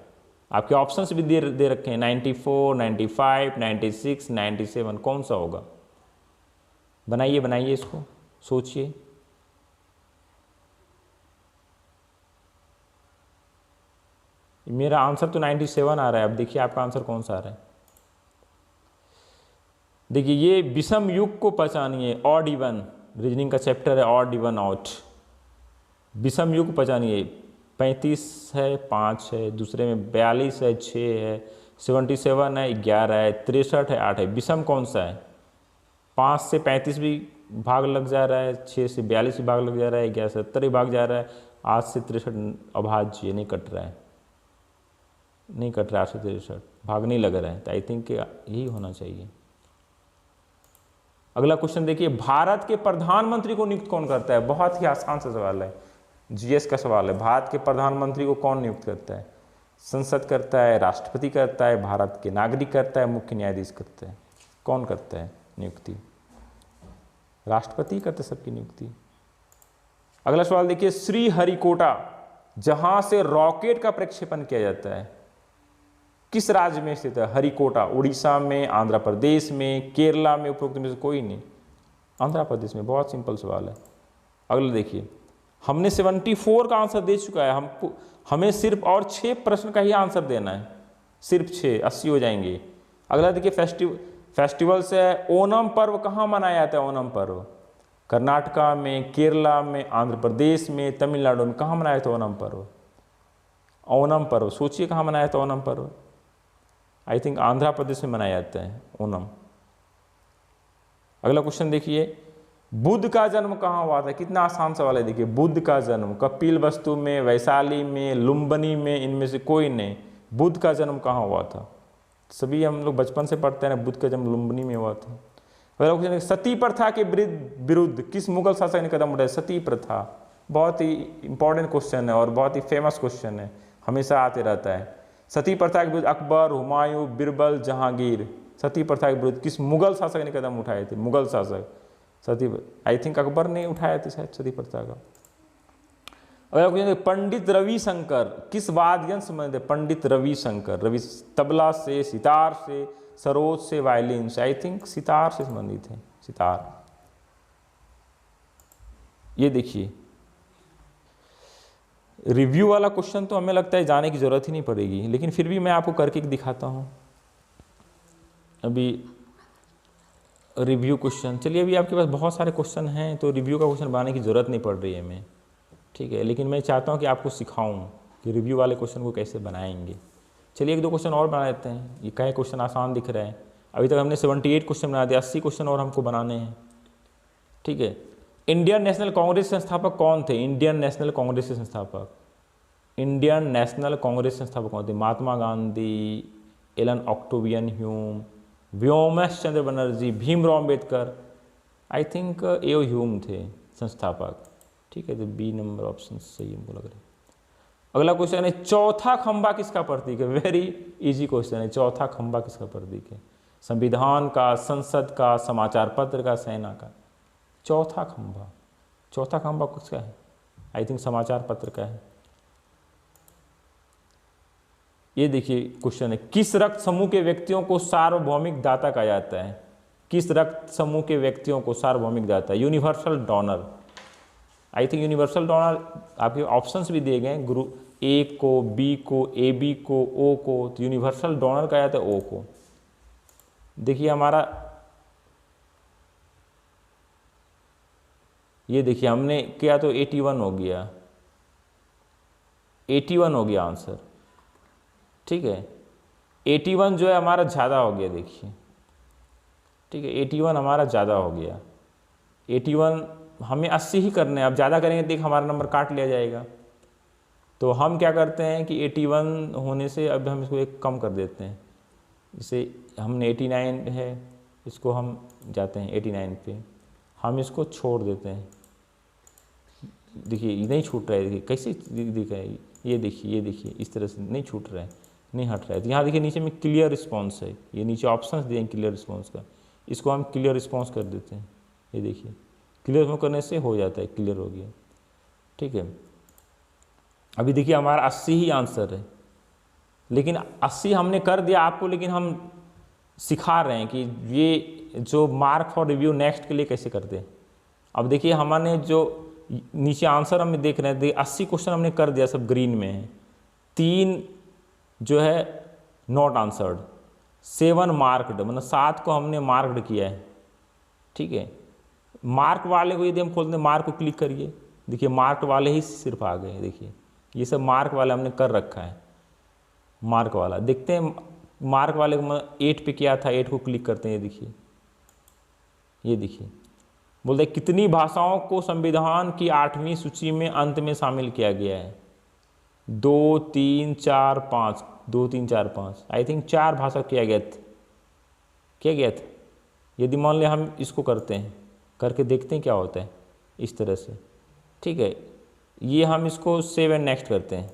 आपके ऑप्शंस भी दे रखे हैं, 94, 95, 96, 97, कौन सा होगा? बनाइए बनाइए, इसको सोचिए। मेरा आंसर तो 97 आ रहा है, अब देखिए आपका आंसर कौन सा आ रहा है। देखिए, ये विषम युग को पहचानिए, ऑड इवन, रीजनिंग का चैप्टर है ऑड इवन आउट। विषम युग पहचानिए, 35 है, 5 है, दूसरे में 42 है, 6 है, 77 है, 11 है, 63 है, 8 है। विषम कौन सा है? 5 से 35 भी भाग लग जा रहा है, 6 से 42 भी भाग लग जा रहा है, 11 से 70 भी भाग जा रहा है, 8 से 63 अभाज्य, नहीं कट रहा है, नहीं कट रहा है, 8 से 63 भाग नहीं लग रहा है, तो आई थिंक यही होना चाहिए। अगला क्वेश्चन देखिए, भारत के प्रधानमंत्री को नियुक्त कौन करता है? बहुत ही आसान सा सवाल है, जीएस का सवाल है। भारत के प्रधानमंत्री को कौन नियुक्त करता है? संसद करता है, राष्ट्रपति करता है, भारत के नागरिक करता है, मुख्य न्यायाधीश करता है? कौन करता है नियुक्ति? राष्ट्रपति करता है सबकी नियुक्ति। अगला सवाल देखिए, श्रीहरिकोटा जहां से रॉकेट का प्रक्षेपण किया जाता है किस राज्य में स्थित है? हरिकोटा उड़ीसा में, आंध्र प्रदेश में, केरला में, उपरोक्त में से कोई नहीं। आंध्र प्रदेश में। बहुत सिंपल सवाल है। अगला देखिए, हमने 74 का आंसर दे चुका है, हमको हमें सिर्फ और 6 प्रश्न का ही आंसर देना है, सिर्फ 6, 80 हो जाएंगे। अगला देखिए, फेस्टिवल्स है। ओणम पर्व कहाँ मनाया जाता है? ओणम पर्व कर्नाटका में, केरला में, आंध्र प्रदेश में, तमिलनाडु में। कहाँ मनाया था ओणम पर्व? ओणम पर्व सोचिए कहाँ मनाया था ओणम पर्व? आई थिंक आंध्र प्रदेश में मनाया जाता है ओणम। अगला क्वेश्चन देखिए, बुद्ध का जन्म कहाँ हुआ था? कितना आसान सवाल है। देखिए, बुद्ध का जन्म कपिलवस्तु में, वैशाली में, लुम्बिनी में, इनमें से कोई नहीं। बुद्ध का जन्म कहाँ हुआ था? सभी हम लोग बचपन से पढ़ते हैं ना, बुद्ध का जन्म लुम्बिनी में हुआ था। अगला क्वेश्चन, सती प्रथा के विरुद्ध किस मुगल शासक ने कदम उठाया? सती प्रथा बहुत ही इंपॉर्टेंट क्वेश्चन है और बहुत ही फेमस क्वेश्चन है, हमेशा आते रहता है। सती प्रथा के विरुद्ध अकबर, हुमायूं, बीरबल, जहांगीर। सती प्रथा के विरुद्ध किस मुगल शासक ने कदम उठाए थे? मुगल शासक सती, आई थिंक अकबर ने उठाया था शायद सती प्रथा का। अगला क्वेश्चन, पंडित रविशंकर किस वाद्य यंत्र से संबंधित है? पंडित रविशंकर, रवि तबला से, सितार से, सरोद से, वायलिन से। आई थिंक सितार से संबंधित है, सितार। ये देखिए, रिव्यू वाला क्वेश्चन तो हमें लगता है जाने की जरूरत ही नहीं पड़ेगी, लेकिन फिर भी मैं आपको करके दिखाता हूँ अभी रिव्यू क्वेश्चन। चलिए, अभी आपके पास बहुत सारे क्वेश्चन हैं तो रिव्यू का क्वेश्चन बनाने की ज़रूरत नहीं पड़ रही है हमें, ठीक है। लेकिन मैं चाहता हूँ कि आपको सिखाऊं कि रिव्यू वाले क्वेश्चन को कैसे बनाएंगे। चलिए, 1-2 क्वेश्चन और बना लेते हैं। ये कई क्वेश्चन आसान दिख रहे हैं। अभी तक हमने 78 क्वेश्चन बना दिया, 80 क्वेश्चन और हमको बनाने हैं, ठीक है। इंडियन नेशनल कांग्रेस के संस्थापक कौन थे? इंडियन नेशनल कांग्रेस के संस्थापक, इंडियन नेशनल कांग्रेस के संस्थापक कौन थे? Mahatma Gandhi, Allan Octavian Hume, Womesh Chandra Banerjee, Bhimrao Ambedkar. I think A Hume थे संस्थापक, ठीक है। तो बी नंबर ऑप्शन सही हमको लग रहा है। अगला क्वेश्चन है, चौथा खंभा किसका प्रतीक है? वेरी इजी क्वेश्चन है। चौथा खंभा किसका प्रतीक है? संविधान का, संसद का, समाचार पत्र का, सेना का? चौथा खंभा, चौथा खंभा किसका है? आई थिंक समाचार पत्र का है। ये देखिए क्वेश्चन है, किस रक्त समूह के व्यक्तियों को सार्वभौमिक दाता कहा जाता है? किस रक्त समूह के व्यक्तियों को सार्वभौमिक दाता? Universal donor. I think universal donor आपके ऑप्शंस भी दिए गए हैं, ग्रुप ए को, बी को, ए बी को, ओ को। तो यूनिवर्सल डोनर कहा जाता है ओ को। देखिए हमारा, ये देखिए हमने किया तो 81 हो गया, 81 हो गया आंसर, ठीक है। 81 जो है हमारा ज़्यादा हो गया, देखिए, ठीक है। 81 हमारा ज़्यादा हो गया। 81 हमें 80 ही करने हैं। अब ज़्यादा करेंगे देख हमारा नंबर काट लिया जाएगा। तो हम क्या करते हैं कि 81 होने से अब हम इसको एक कम कर देते हैं। जैसे हमने 89 है, इसको हम जाते हैं 89 पे, हम इसको छोड़ देते हैं। देखिए ये नहीं छूट रहा है, देखिए कैसे दिख रहा है, ये देखिए, ये देखिए इस तरह से नहीं छूट रहा है, नहीं हट रहा है। तो यहाँ देखिए नीचे में क्लियर रिस्पॉन्स है, ये नीचे ऑप्शंस दिए हैं क्लियर रिस्पॉन्स का, इसको हम क्लियर रिस्पॉन्स कर देते हैं। ये देखिए क्लियर रिस्पॉन्स करने से हो जाता है, क्लियर हो गया, ठीक है। अभी देखिए हमारा 80 ही आंसर है, लेकिन 80 हमने कर दिया आपको, लेकिन हम सिखा रहे हैं कि ये जो मार्क फॉर रिव्यू नेक्स्ट के लिए कैसे करते हैं। अब देखिए हमने जो नीचे आंसर हम देख रहे हैं, 80 क्वेश्चन हमने कर दिया, सब ग्रीन में है। 3 जो है नॉट आंसर्ड, 7 मार्क्ड, मतलब 7 को हमने मार्क्ड किया है, ठीक है। मार्क वाले को यदि हम खोलते हैं, मार्क को क्लिक करिए, देखिए मार्क वाले ही सिर्फ आ गए। देखिए ये सब मार्क वाला हमने कर रखा है, मार्क वाला देखते हैं। मार्क वाले को 8 पे किया था, 8 को क्लिक करते हैं, ये देखिए, ये देखिए बोलते हैं कितनी भाषाओं को संविधान की 8वीं सूची में अंत में शामिल किया गया है? 2, 3, 4, 5, 2, 3, 4, 5। आई थिंक 4 भाषा किया गया था, किया गया था। यदि मान लिया हम इसको करते हैं, करके देखते हैं क्या होता है, इस तरह से, ठीक है। ये हम इसको सेव एंड नेक्स्ट करते हैं,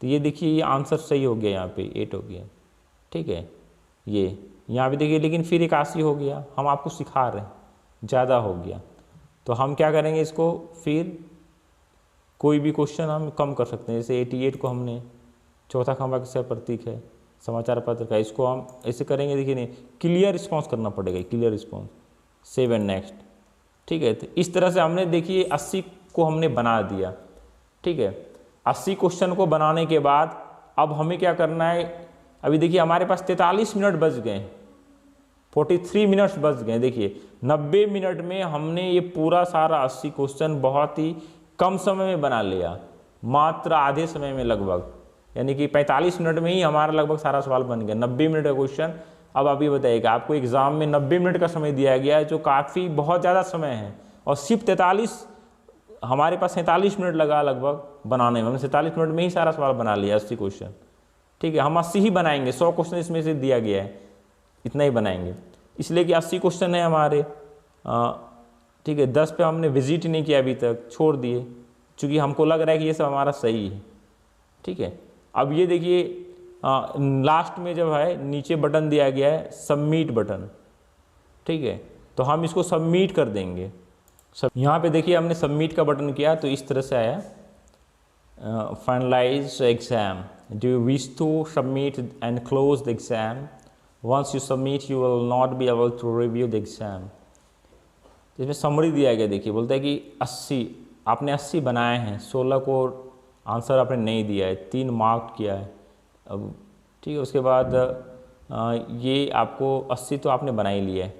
तो ये देखिए ये आंसर सही हो गया, यहाँ पे 8 हो गया, ठीक है। ये यहाँ पे देखिए, लेकिन फिर 81 हो गया। हम आपको सिखा रहे हैं, ज़्यादा हो गया, तो हम क्या करेंगे, इसको फिर कोई भी क्वेश्चन हम कम कर सकते हैं। जैसे 88 को हमने चौथा खंभा किसका प्रतीक है, समाचार पत्र का, इसको हम ऐसे करेंगे, देखिए नहीं, क्लियर रिस्पॉन्स करना पड़ेगा, clear response, save and next, ठीक है। तो इस तरह से हमने देखिए 80 को हमने बना दिया, ठीक है। 80 क्वेश्चन को बनाने के बाद अब हमें क्या करना है, अभी देखिए हमारे पास 43 मिनट बच गए, 43 मिनट्स बच गए। देखिए 90 मिनट में हमने ये पूरा सारा 80 क्वेश्चन बहुत ही कम समय में बना लिया, मात्र आधे समय में लगभग, यानी कि 45 मिनट में ही हमारा लगभग सारा सवाल बन गया। 90 मिनट का क्वेश्चन, अब अभी बताइएगा, आपको एग्जाम में 90 मिनट का समय दिया गया है, जो काफ़ी बहुत ज़्यादा समय है, और सिर्फ 43, हमारे पास 47 मिनट लगा लगभग बनाने में, हमने 47 मिनट में ही सारा सवाल बना लिया 80 क्वेश्चन, ठीक है। हम 80 ही बनाएंगे, 100 क्वेश्चन इसमें से दिया गया है, इतना ही बनाएंगे, इसलिए कि 80 क्वेश्चन है हमारे, ठीक है। 10 पे हमने विजिट नहीं किया अभी तक, छोड़ दिए, चूँकि हमको लग रहा है कि ये सब हमारा सही है, ठीक है। अब ये देखिए लास्ट में जब है नीचे बटन दिया गया है सबमिट बटन, ठीक है, तो हम इसको सबमिट कर देंगे। यहाँ पे देखिए हमने सबमिट का बटन किया तो इस तरह से आया, finalise exam, do you wish to submit and close the exam, once you submit you will not be able to review the exam. इसमें समरी दिया गया, देखिए बोलता है कि 80 आपने 80 बनाए हैं, 16 को आंसर आपने नहीं दिया है, 3 मार्क किया है, अब ठीक है। उसके बाद ये आपको 80 तो आपने बना ही लिया है,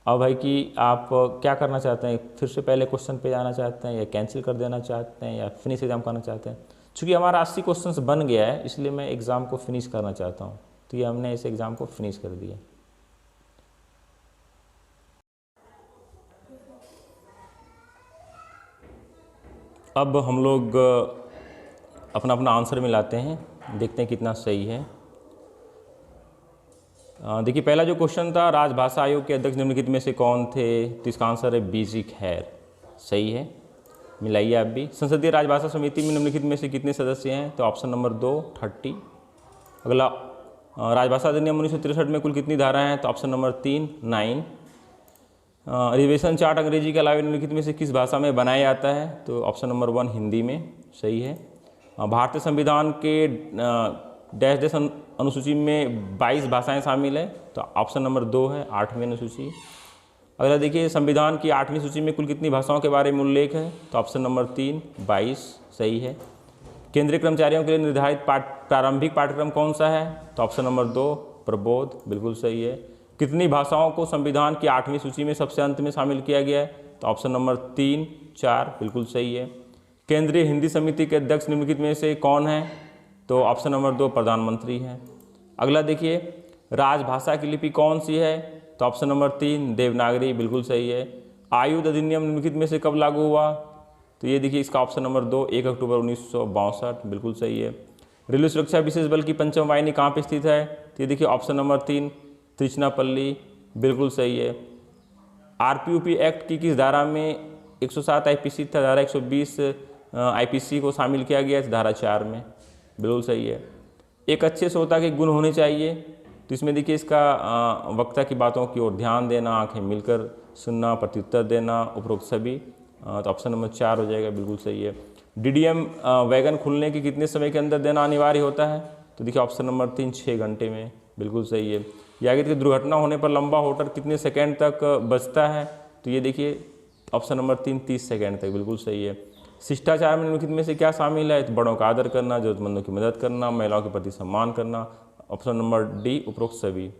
अब है कि आप क्या करना चाहते हैं, फिर से पहले क्वेश्चन पे जाना चाहते हैं, या कैंसिल कर देना चाहते हैं, या फिनिश एग्जाम करना चाहते हैं। चूँकि हमारा 80 क्वेश्चन बन गया है, इसलिए मैं एग्ज़ाम को फिनिश करना चाहता हूँ, तो ये हमने इस एग्ज़ाम को फिनिश कर दिया। अब हम लोग अपना अपना आंसर मिलाते हैं, देखते हैं कितना सही है। देखिए पहला जो क्वेश्चन था, राजभाषा आयोग के अध्यक्ष निम्नलिखित में से कौन थे, तो इसका आंसर है बीजी खैर, सही है, मिलाइए आप भी। संसदीय राजभाषा समिति में निम्नलिखित में से कितने सदस्य हैं, तो ऑप्शन नंबर 2 30। अगला, राजभाषा अधिनियम 1963 में कुल कितनी धाराएं हैं, तो ऑप्शन नंबर 3 9। रिजर्वेशन चार्ट अंग्रेजी के अलावा निम्नलिखित में से किस भाषा में बनाया जाता है, तो ऑप्शन नंबर 1 हिंदी में, सही है। भारतीय संविधान के डैश डैश अनुसूची में 22 भाषाएं शामिल है, तो ऑप्शन नंबर 2 है 8वीं अनुसूची। अगला देखिए, संविधान की 8वीं सूची में कुल कितनी भाषाओं के बारे में उल्लेख है, तो ऑप्शन नंबर 3 22, सही है। केंद्रीय कर्मचारियों के लिए निर्धारित प्रारंभिक पाठ्यक्रम कौन सा है, तो ऑप्शन नंबर 2 प्रबोध, बिल्कुल सही है। कितनी भाषाओं को संविधान की 8वीं सूची में सबसे अंत में शामिल किया गया है, तो ऑप्शन नंबर 3 4, बिल्कुल सही है। केंद्रीय हिंदी समिति के अध्यक्ष निम्नलिखित में से कौन है, तो ऑप्शन नंबर 2 प्रधानमंत्री हैं। अगला देखिए, राजभाषा की लिपि कौन सी है, तो ऑप्शन नंबर 3 देवनागरी, बिल्कुल सही है। आयुध अधिनियम निम्नलिखित में से कब लागू हुआ, तो ये देखिए इसका ऑप्शन नंबर 2 1 अक्टूबर 1962, बिल्कुल सही है। रेलवे सुरक्षा विशेष बल की पंचम वाहिनी कहाँ पर स्थित है, तो ये देखिए ऑप्शन नंबर 3 तिरुचिरापल्ली, बिल्कुल सही है। आरपीयूपी एक्ट की किस धारा में 107 आईपीसी था, धारा 120 आईपीसी को शामिल किया गया है, धारा 4 में, बिल्कुल सही है। एक अच्छे श्रोता के गुण होने चाहिए, तो इसमें देखिए इसका वक्ता की बातों की ओर ध्यान देना, आंखें मिलकर सुनना, प्रत्युत्तर देना, उपरोक्त सभी, तो ऑप्शन नंबर 4 हो जाएगा, बिल्कुल सही है। डीडीएम वैगन खुलने के कितने समय के अंदर देना अनिवार्य होता है, तो देखिए ऑप्शन नंबर 3 6 घंटे में, बिल्कुल सही है। या कि दुर्घटना होने पर लंबा होटर कितने सेकंड तक बचता है, तो ये देखिए ऑप्शन नंबर 3 30 सेकंड तक, बिल्कुल सही है। शिष्टाचार में निम्नलिखित में से क्या शामिल है, तो बड़ों का आदर करना, जरूरतमंदों की मदद करना, महिलाओं के प्रति सम्मान करना, ऑप्शन नंबर डी उपरोक्त सभी,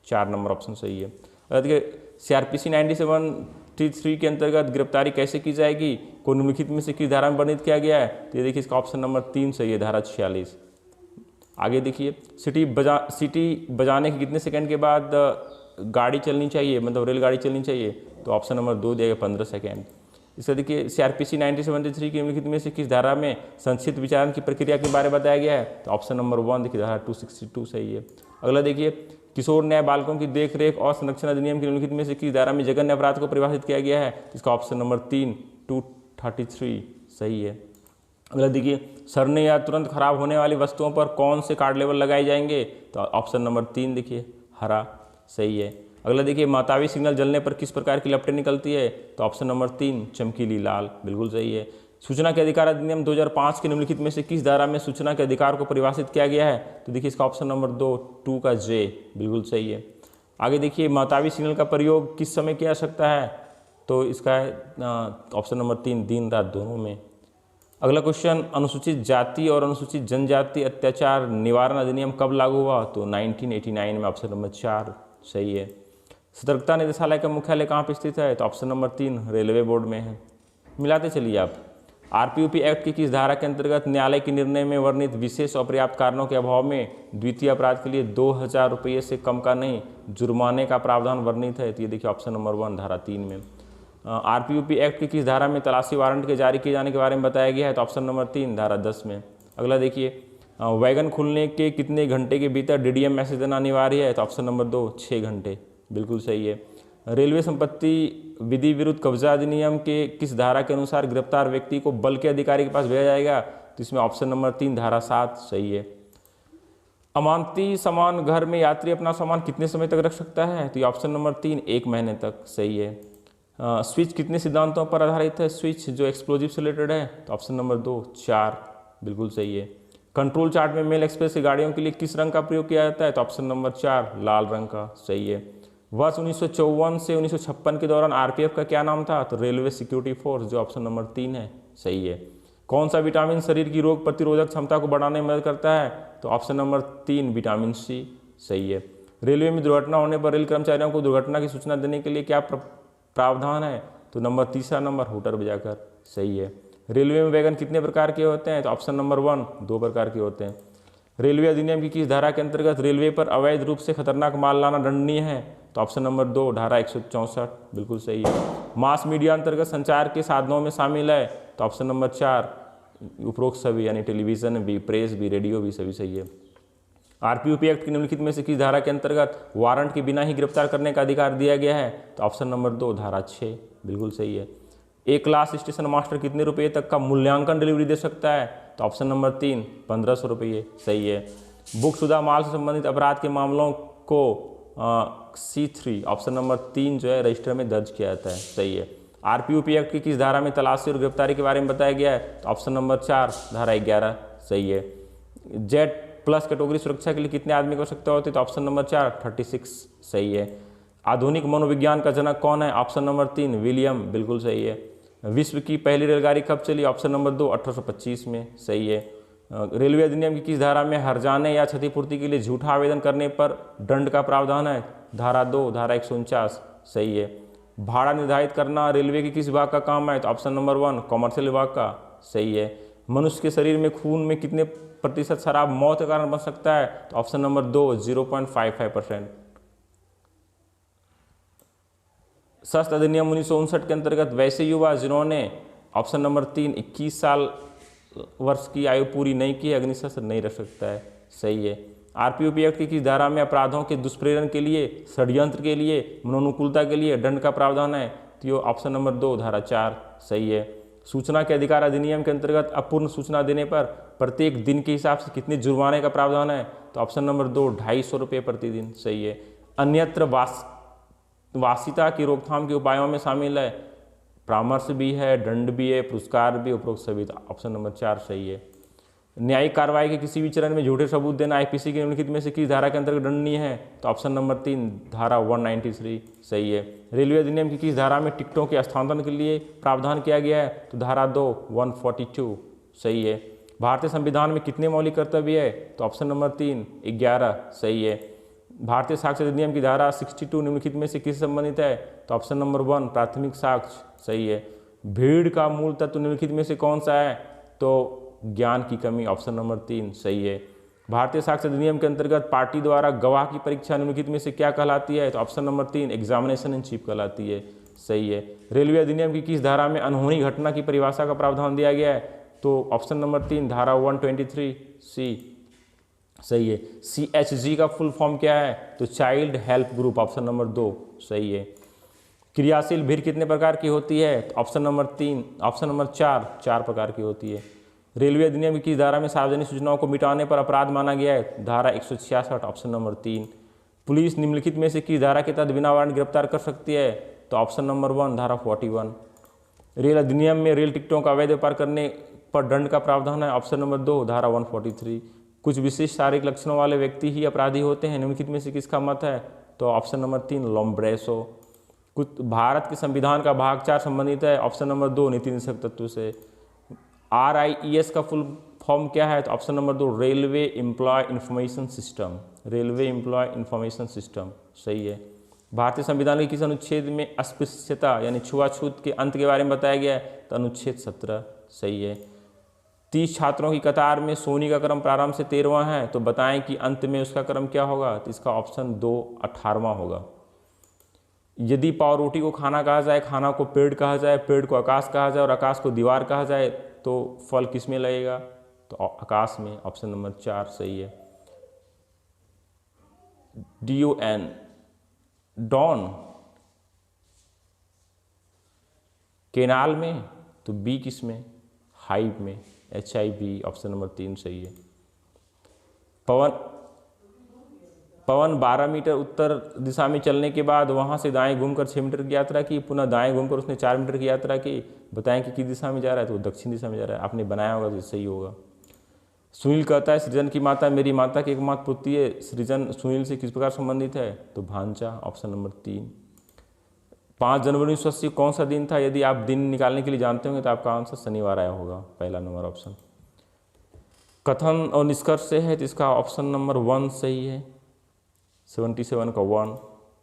4 नंबर ऑप्शन सही है। देखिए CRPC 97T3 के अंतर्गत गिरफ्तारी कैसे की जाएगी, को निम्नलिखित में से किस धारा में वर्णित किया गया है, तो ये देखिए इसका ऑप्शन नंबर 3 सही है, धारा 46। आगे देखिए, सीटी बजाने के कितने सेकंड के बाद गाड़ी चलनी चाहिए, मतलब रेलगाड़ी चलनी चाहिए, तो ऑप्शन नंबर 2 दिया गया 15 सेकेंड। इसका देखिए CRPC 1973 के निम्नलिखित में से किस धारा में संक्षिप्त विचारण की प्रक्रिया के बारे में बताया गया है, तो ऑप्शन नंबर 1 देखिए धारा 262 सही है। अगला देखिए, किशोर न्याय बालकों की देखरेख और संरक्षण अधिनियम के निम्नलिखित में से किस धारा में जघन्य अपराध को परिभाषित किया गया है, इसका ऑप्शन नंबर 3 233 सही है। अगला देखिए, सड़ने या तुरंत खराब होने वाली वस्तुओं पर कौन से कार्ड लेबल लगाए जाएंगे, तो ऑप्शन नंबर 3 देखिए हरा, सही है। अगला देखिए, महतावी सिग्नल जलने पर किस प्रकार की लपटें निकलती है, तो ऑप्शन नंबर 3 चमकीली लाल, बिल्कुल सही है। सूचना के अधिकार अधिनियम 2005 के निम्नलिखित में से किस धारा में सूचना के अधिकार को परिभाषित किया गया है? तो देखिए इसका ऑप्शन नंबर 2 का जे बिल्कुल सही है। आगे देखिए महताबी सिग्नल का प्रयोग किस समय किया जा सकता है? तो इसका है ऑप्शन नंबर 3 दिन रात दोनों में। अगला क्वेश्चन, अनुसूचित जाति और अनुसूचित जनजाति अत्याचार निवारण अधिनियम कब लागू हुआ? तो 1989 में, ऑप्शन नंबर 4 सही है। सतर्कता निदेशालय का मुख्यालय कहाँ पर स्थित है? तो ऑप्शन नंबर 3 रेलवे बोर्ड में है। मिलाते चलिए आप। आरपीयूपी एक्ट की किस धारा के अंतर्गत न्यायालय के निर्णय में वर्णित विशेष और पर्याप्त कारणों के अभाव में द्वितीय अपराध के लिए 2000 रुपये से कम का नहीं जुर्माने का प्रावधान वर्णित है? तो ये देखिए ऑप्शन नंबर 1 धारा 3 में। आरपीयूपी एक्ट की किस धारा में तलाशी वारंट के जारी किए जाने के बारे में बताया गया है? तो ऑप्शन नंबर 3 धारा 10 में। अगला देखिए, वैगन खुलने के कितने घंटे के भीतर डीडीएम मैसेज देना अनिवार्य है? तो ऑप्शन नंबर 2 6 घंटे बिल्कुल सही है। रेलवे संपत्ति विधि विरुद्ध कब्जा अधिनियम के किस धारा के अनुसार गिरफ्तार व्यक्ति को बल के अधिकारी के पास भेजा जाएगा? तो इसमें ऑप्शन नंबर 3 धारा 7 सही है। अमानती सामान घर में यात्री अपना सामान कितने समय तक रख सकता है? तो ये ऑप्शन नंबर 3 1 महीने तक सही है। स्विच कितने सिद्धांतों पर आधारित है? स्विच जो एक्सप्लोजिव से रिलेटेड है? तो ऑप्शन नंबर 2 4 बिल्कुल सही है। कंट्रोल चार्ट में मेल एक्सप्रेस की गाड़ियों के लिए किस रंग का प्रयोग किया जाता है? तो ऑप्शन नंबर 4 लाल रंग का सही है। वर्ष 1954 से 1956 के दौरान आरपीएफ का क्या नाम था? तो रेलवे सिक्योरिटी फोर्स, जो ऑप्शन नंबर 3 है सही है। कौन सा विटामिन शरीर की रोग प्रतिरोधक क्षमता को बढ़ाने में मदद करता है? तो ऑप्शन नंबर 3 विटामिन सी सही है। रेलवे में दुर्घटना होने पर रेल कर्मचारियों को दुर्घटना की सूचना देने के लिए क्या प्रावधान है? तो नंबर 3 नंबर हूटर बजाकर सही है। रेलवे में वैगन कितने प्रकार के होते हैं? तो ऑप्शन नंबर 1 2 प्रकार के होते हैं। रेलवे अधिनियम की किस धारा के अंतर्गत रेलवे पर अवैध रूप से खतरनाक माल लाना दंडनीय है? तो ऑप्शन नंबर 2 धारा 164 बिल्कुल सही है। मास मीडिया अंतर्गत संचार के साधनों में शामिल है? तो ऑप्शन नंबर 4 उपरोक्त सभी, यानी टेलीविजन भी, प्रेस भी, रेडियो भी, सभी सही है। आरपीयूपी एक्ट की निम्नलिखित में से किस धारा के अंतर्गत वारंट के बिना ही गिरफ्तार करने का अधिकार दिया गया है? तो ऑप्शन नंबर 2 धारा 6 बिल्कुल सही है। एक क्लास स्टेशन मास्टर कितने रुपये तक का मूल्यांकन डिलीवरी दे सकता है? तो ऑप्शन नंबर 3 1500 रुपये सही है। बुकशुदा माल से संबंधित अपराध के मामलों को C3 ऑप्शन नंबर 3 जो है रजिस्टर में दर्ज किया जाता है सही है। आरपीयूपी एक्ट की किस धारा में तलाशी और गिरफ्तारी के बारे में बताया गया है? तो ऑप्शन नंबर 4 धारा 11 सही है। जेड प्लस कैटेगरी सुरक्षा के लिए कितने आदमी की आवश्यकता होती है? तो ऑप्शन नंबर 4 36 सही है। आधुनिक मनोविज्ञान का जनक कौन है? ऑप्शन नंबर 3 विलियम बिल्कुल सही है। विश्व की पहली रेलगाड़ी कब चली? ऑप्शन नंबर 2 1825 में सही है। रेलवे अधिनियम की किस धारा में हर्जाने या क्षतिपूर्ति के लिए झूठा आवेदन करने पर दंड का प्रावधान है? धारा 2 धारा 149 सही है। भाड़ा निर्धारित करना रेलवे के किस विभाग का काम है? तो ऑप्शन नंबर 1 कॉमर्शियल विभाग का सही है। मनुष्य के शरीर में खून में कितने प्रतिशत शराब मौत का कारण बन सकता है? तो ऑप्शन नंबर 2 0.55%। शस्त्र अधिनियम 1959 के अंतर्गत वैसे युवा जिन्होंने ऑप्शन नंबर 3 21 साल वर्ष की आयु पूरी नहीं की है अग्निशस्त्र नहीं रख सकता है सही है। आरपीयूपी एक्ट की किस धारा में अपराधों के दुष्प्रेरण के लिए, षड्यंत्र के लिए, मनोनुकूलता के लिए दंड का प्रावधान है? तो ये ऑप्शन नंबर 2 धारा 4 सही है। सूचना के अधिकार अधिनियम के अंतर्गत अपूर्ण सूचना देने पर प्रत्येक दिन के हिसाब से कितने जुर्माने का प्रावधान है? तो ऑप्शन नंबर 2 250 रुपये प्रतिदिन सही है। अन्यत्र वासिता की रोकथाम के उपायों में शामिल है? परामर्श भी है, दंड भी है, पुरस्कार भी, उपरोक्त सभी। ऑप्शन नंबर 4 सही है। न्यायिक कार्रवाई के किसी भी चरण में झूठे सबूत देना आईपीसी के निम्नलिखित में से किस धारा के अंतर्गत दंडनीय है? तो ऑप्शन नंबर 3 धारा 193 सही है। रेलवे अधिनियम की किस धारा में टिकटों के हस्तांतरण के लिए प्रावधान किया गया है? तो धारा 2 142 सही है। भारतीय संविधान में कितने मौलिक कर्तव्य है? तो ऑप्शन नंबर 3 11 सही है। भारतीय साक्ष्य अधिनियम की धारा 62 निम्नलिखित में से किस संबंधित है? तो ऑप्शन नंबर 1 प्राथमिक साक्ष्य सही है। भीड़ का मूल तत्व निम्नलिखित में से कौन सा है? तो ज्ञान की कमी, ऑप्शन नंबर 3 सही है। भारतीय साक्ष्य अधिनियम के अंतर्गत पार्टी द्वारा गवाह की परीक्षा निम्नलिखित में से क्या कहलाती है? तो option number 3 examination in chief कहलाती है सही है। रेलवे अधिनियम की किस धारा में अनहोनी घटना की परिभाषा का प्रावधान दिया गया है? तो ऑप्शन नंबर 3 धारा 123 सी सही है। CHG का फुल फॉर्म क्या है? तो child help group, option number 2 सही है। क्रियाशील भीड़ कितने प्रकार की होती है? तो ऑप्शन नंबर 4 प्रकार की होती है। रेलवे अधिनियम की धारा में सार्वजनिक सूचनाओं को मिटाने पर अपराध माना गया है? धारा 166 ऑप्शन नंबर 3। पुलिस निम्नलिखित में से किस धारा के तहत बिना वारंट गिरफ्तार कर सकती है? तो ऑप्शन नंबर 1 धारा 41। रेल अधिनियम में रेल टिकटों का अवैध व्यापार करने पर दंड का प्रावधान है। ऑप्शन नंबर 2 धारा 143। कुछ विशिष्ट शारीरिक लक्षणों वाले व्यक्ति ही अपराधी होते हैं, निम्नलिखित में से किसका मत है? तो ऑप्शन नंबर 3 लोम्ब्रेसो। कुछ भारत के संविधान का भाग 4 संबंधित है। ऑप्शन नंबर 2 नीति निषेध तत्व से। RIES का फुल फॉर्म क्या है? तो option number 2 railway employ information system. Railway employ information system सही है। भारतीय संविधान के किस अनुच्छेद में अस्पृश्यता यानी छुआछूत के अंत के बारे में बताया गया है? तो अनुच्छेद 17 सही है। 30 छात्रों की कतार में सोनी का क्रम प्रारंभ से 13वां है, तो बताएं कि अंत में उसका क्रम क्या होगा? तो इसका ऑप्शन 2 18वां होगा। यदि पावरोटी को खाना कहा जाए, खाना को पेड़ कहा जाए, पेड़ को आकाश कहा जाए और आकाश को दीवार कहा जाए, तो फल किस में लगेगा? तो आकाश में। ऑप्शन नंबर 4 सही है। DON डॉन केनाल में, तो बी किस में? हाइव में। HIV ऑप्शन नंबर 3 सही है। पवन 12 मीटर उत्तर दिशा में चलने के बाद वहां से दाएं घूमकर 6 मीटर की यात्रा की, पुनः दाएं घूमकर उसने 4 मीटर की यात्रा की। बताएं कि किस दिशा में जा रहा है? तो वो दक्षिण दिशा में जा रहा है। आपने बनाया होगा तो सही होगा। सुनील कहता है सृजन की माता मेरी माता की एकमात्र पुत्री है। सृजन सुनील से किस प्रकार संबंधित है? तो भांजा। Option number 3। 5 जनवरी 1980 कौन सा दिन था? यदि आप दिन निकालने के लिए जानते होंगे तो आपका आंसर शनिवार आया होगा, पहला नंबर ऑप्शन। कथन और निष्कर्ष से है तो इसका ऑप्शन नंबर 1 सही है। 77 का 1।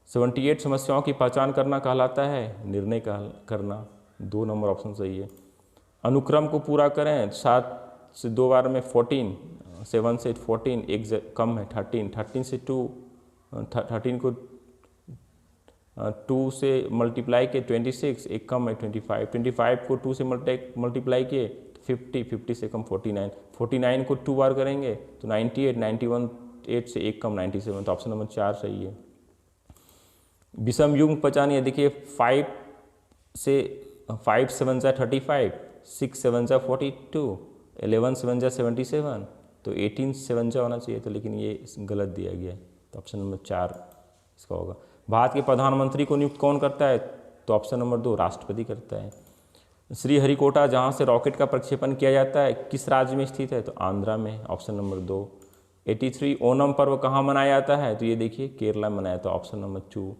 78 समस्याओं की पहचान करना कहलाता है निर्णय करना, 2 नंबर ऑप्शन सही है। अनुक्रम को पूरा करें, 7 से 2 बार में 14, 7 से 14, एक कम है 13, 13 से 2, 13 को 2 से मल्टीप्लाई के 26, एक कम है 25, 25 को 2 से मल्टीप्लाई किए 50, 50 से कम 49, 49 को 2 बार करेंगे तो 98, 91 8 से एक कम 97, तो ऑप्शन नंबर 4 सही है। विषम युग्म पहचानिए, देखिए 5 से 5 7 जा 35, 6 7 जा 42, 11 7 जा 77, तो 18 7 जा होना चाहिए, तो लेकिन ये गलत दिया गया है, तो ऑप्शन नंबर 4 इसका होगा। भारत के प्रधानमंत्री को नियुक्त कौन करता है? तो ऑप्शन नंबर 2 राष्ट्रपति करता है। श्रीहरिकोटा जहाँ से रॉकेट का प्रक्षेपण किया जाता है किस राज्य में स्थित है? तो आंध्रा में, ऑप्शन नंबर 2। 83 ओणम पर्व कहाँ मनाया जाता है? तो ये देखिए केरला में मनाया, तो ऑप्शन नंबर 2।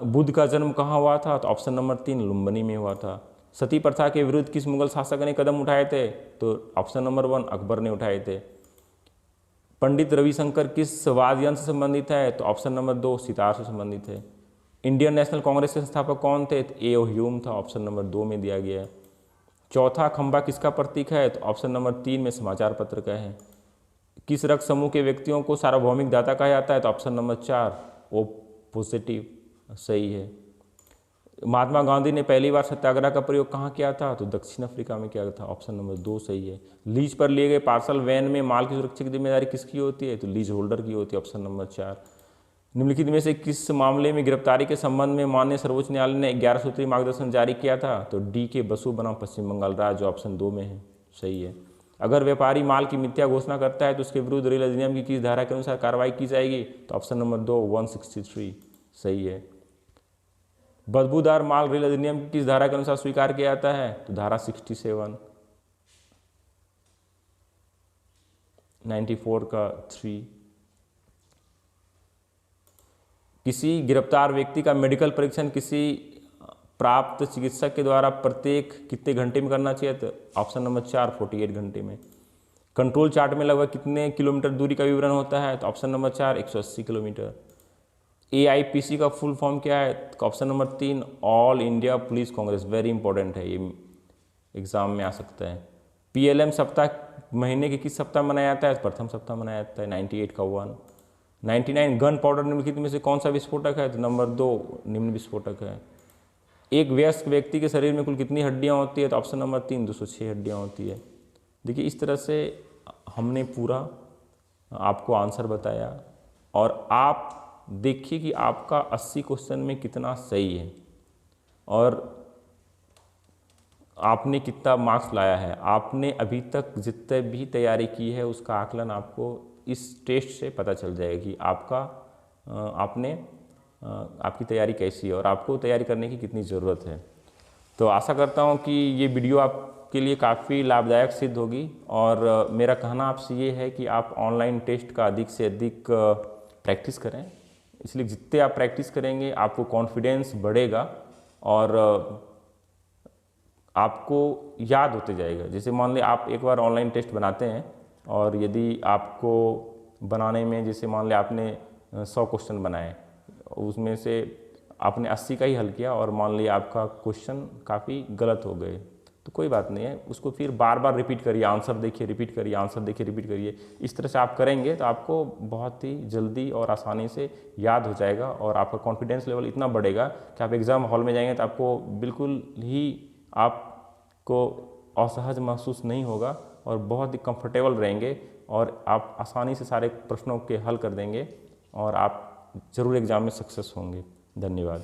बुद्ध का जन्म कहाँ हुआ था? तो ऑप्शन नंबर 3 लुम्बिनी में हुआ था। सती प्रथा के विरुद्ध किस मुगल शासक ने कदम उठाए थे? तो ऑप्शन नंबर 1 अकबर ने उठाए थे। पंडित रविशंकर किस वाद्य यंत्र से संबंधित है? तो ऑप्शन नंबर 2 सितार से संबंधित है। इंडियन नेशनल कांग्रेस के संस्थापक कौन थे? तो A.O. ह्यूम था, ऑप्शन नंबर 2 में दिया गया है। चौथा खंबा किसका प्रतीक है? तो ऑप्शन नंबर 3 में समाचार पत्र का है। किस रक्त समूह के व्यक्तियों को सार्वभौमिक दाता कहा जाता है? तो ऑप्शन नंबर 4 O पॉजिटिव सही है। महात्मा गांधी ने पहली बार सत्याग्रह का प्रयोग कहाँ किया था? तो दक्षिण अफ्रीका में किया था, ऑप्शन नंबर 2 सही है। लीज पर लिए गए पार्सल वैन में माल की सुरक्षा की जिम्मेदारी किसकी होती है? तो लीज होल्डर की होती है, ऑप्शन नंबर 4। निम्नलिखित में से किस मामले में गिरफ्तारी के संबंध में माननीय सर्वोच्च न्यायालय ने 11 सूत्रीय मार्गदर्शन जारी किया था? तो D के बसु बनाम पश्चिम बंगाल राज्य, ऑप्शन 2 में है, सही है। अगर व्यापारी माल की मिथ्या घोषणा करता है तो उसके विरुद्ध रेल अधिनियम की किस धारा के अनुसार कार्रवाई की जाएगी? तो ऑप्शन नंबर 2 163 सही है। बदबूदार माल रेल अधिनियम की किस धारा के अनुसार स्वीकार किया जाता है? तो धारा 67, 94 का 3। किसी गिरफ्तार व्यक्ति का मेडिकल परीक्षण किसी प्राप्त चिकित्सक के द्वारा प्रत्येक कितने घंटे में करना चाहिए? तो ऑप्शन नंबर 4 48 घंटे में। कंट्रोल चार्ट में लगभग कितने किलोमीटर दूरी का विवरण होता है? तो ऑप्शन नंबर 4 180 किलोमीटर। AIPC का फुल फॉर्म क्या है? तो option number 3 all India police Congress, very important है, ये एग्जाम में आ सकता है। PLM सप्ताह महीने के किस सप्ताह मनाया जाता है? प्रथम सप्ताह मनाया जाता है, 98 का 1। 99 गन पाउडर निम्नलिखित में से कौन सा विस्फोटक है? तो नंबर 2 निम्न विस्फोटक है। एक वयस्क व्यक्ति के शरीर में कुल कितनी हड्डियां होती है? तो ऑप्शन नंबर 3 206 हड्डियां होती है। देखिए इस तरह से हमने पूरा आपको आंसर बताया और आप देखिए कि आपका 80 क्वेश्चन में कितना सही है और आपने कितना मार्क्स लाया है। आपने अभी तक जितने भी तैयारी की है उसका आकलन आपको इस टेस्ट से पता चल जाएगा कि आपकी तैयारी कैसी है और आपको तैयारी करने की कितनी ज़रूरत है। तो आशा करता हूँ कि ये वीडियो आपके लिए काफ़ी लाभदायक सिद्ध होगी। और मेरा कहना आपसे ये है कि आप ऑनलाइन टेस्ट का अधिक से अधिक प्रैक्टिस करें। इसलिए जितने आप प्रैक्टिस करेंगे आपको कॉन्फिडेंस बढ़ेगा और आपको याद होते जाएगा। जैसे मान लें आप एक बार ऑनलाइन टेस्ट बनाते हैं और यदि आपको बनाने में, जैसे मान लें आपने 100 क्वेश्चन बनाए, उसमें से आपने 80 का ही हल किया और मान लिया आपका क्वेश्चन काफ़ी गलत हो गए, तो कोई बात नहीं है, उसको फिर बार बार रिपीट करिए, आंसर देखिए, रिपीट करिए, आंसर देखिए, रिपीट करिए। इस तरह से आप करेंगे तो आपको बहुत ही जल्दी और आसानी से याद हो जाएगा और आपका कॉन्फिडेंस लेवल इतना बढ़ेगा कि आप एग्ज़ाम हॉल में जाएंगे तो आपको बिल्कुल ही आपको असहज महसूस नहीं होगा और बहुत ही कंफर्टेबल रहेंगे और आप आसानी से सारे प्रश्नों के हल कर देंगे और आप ज़रूर एग्ज़ाम में सक्सेस होंगे। धन्यवाद।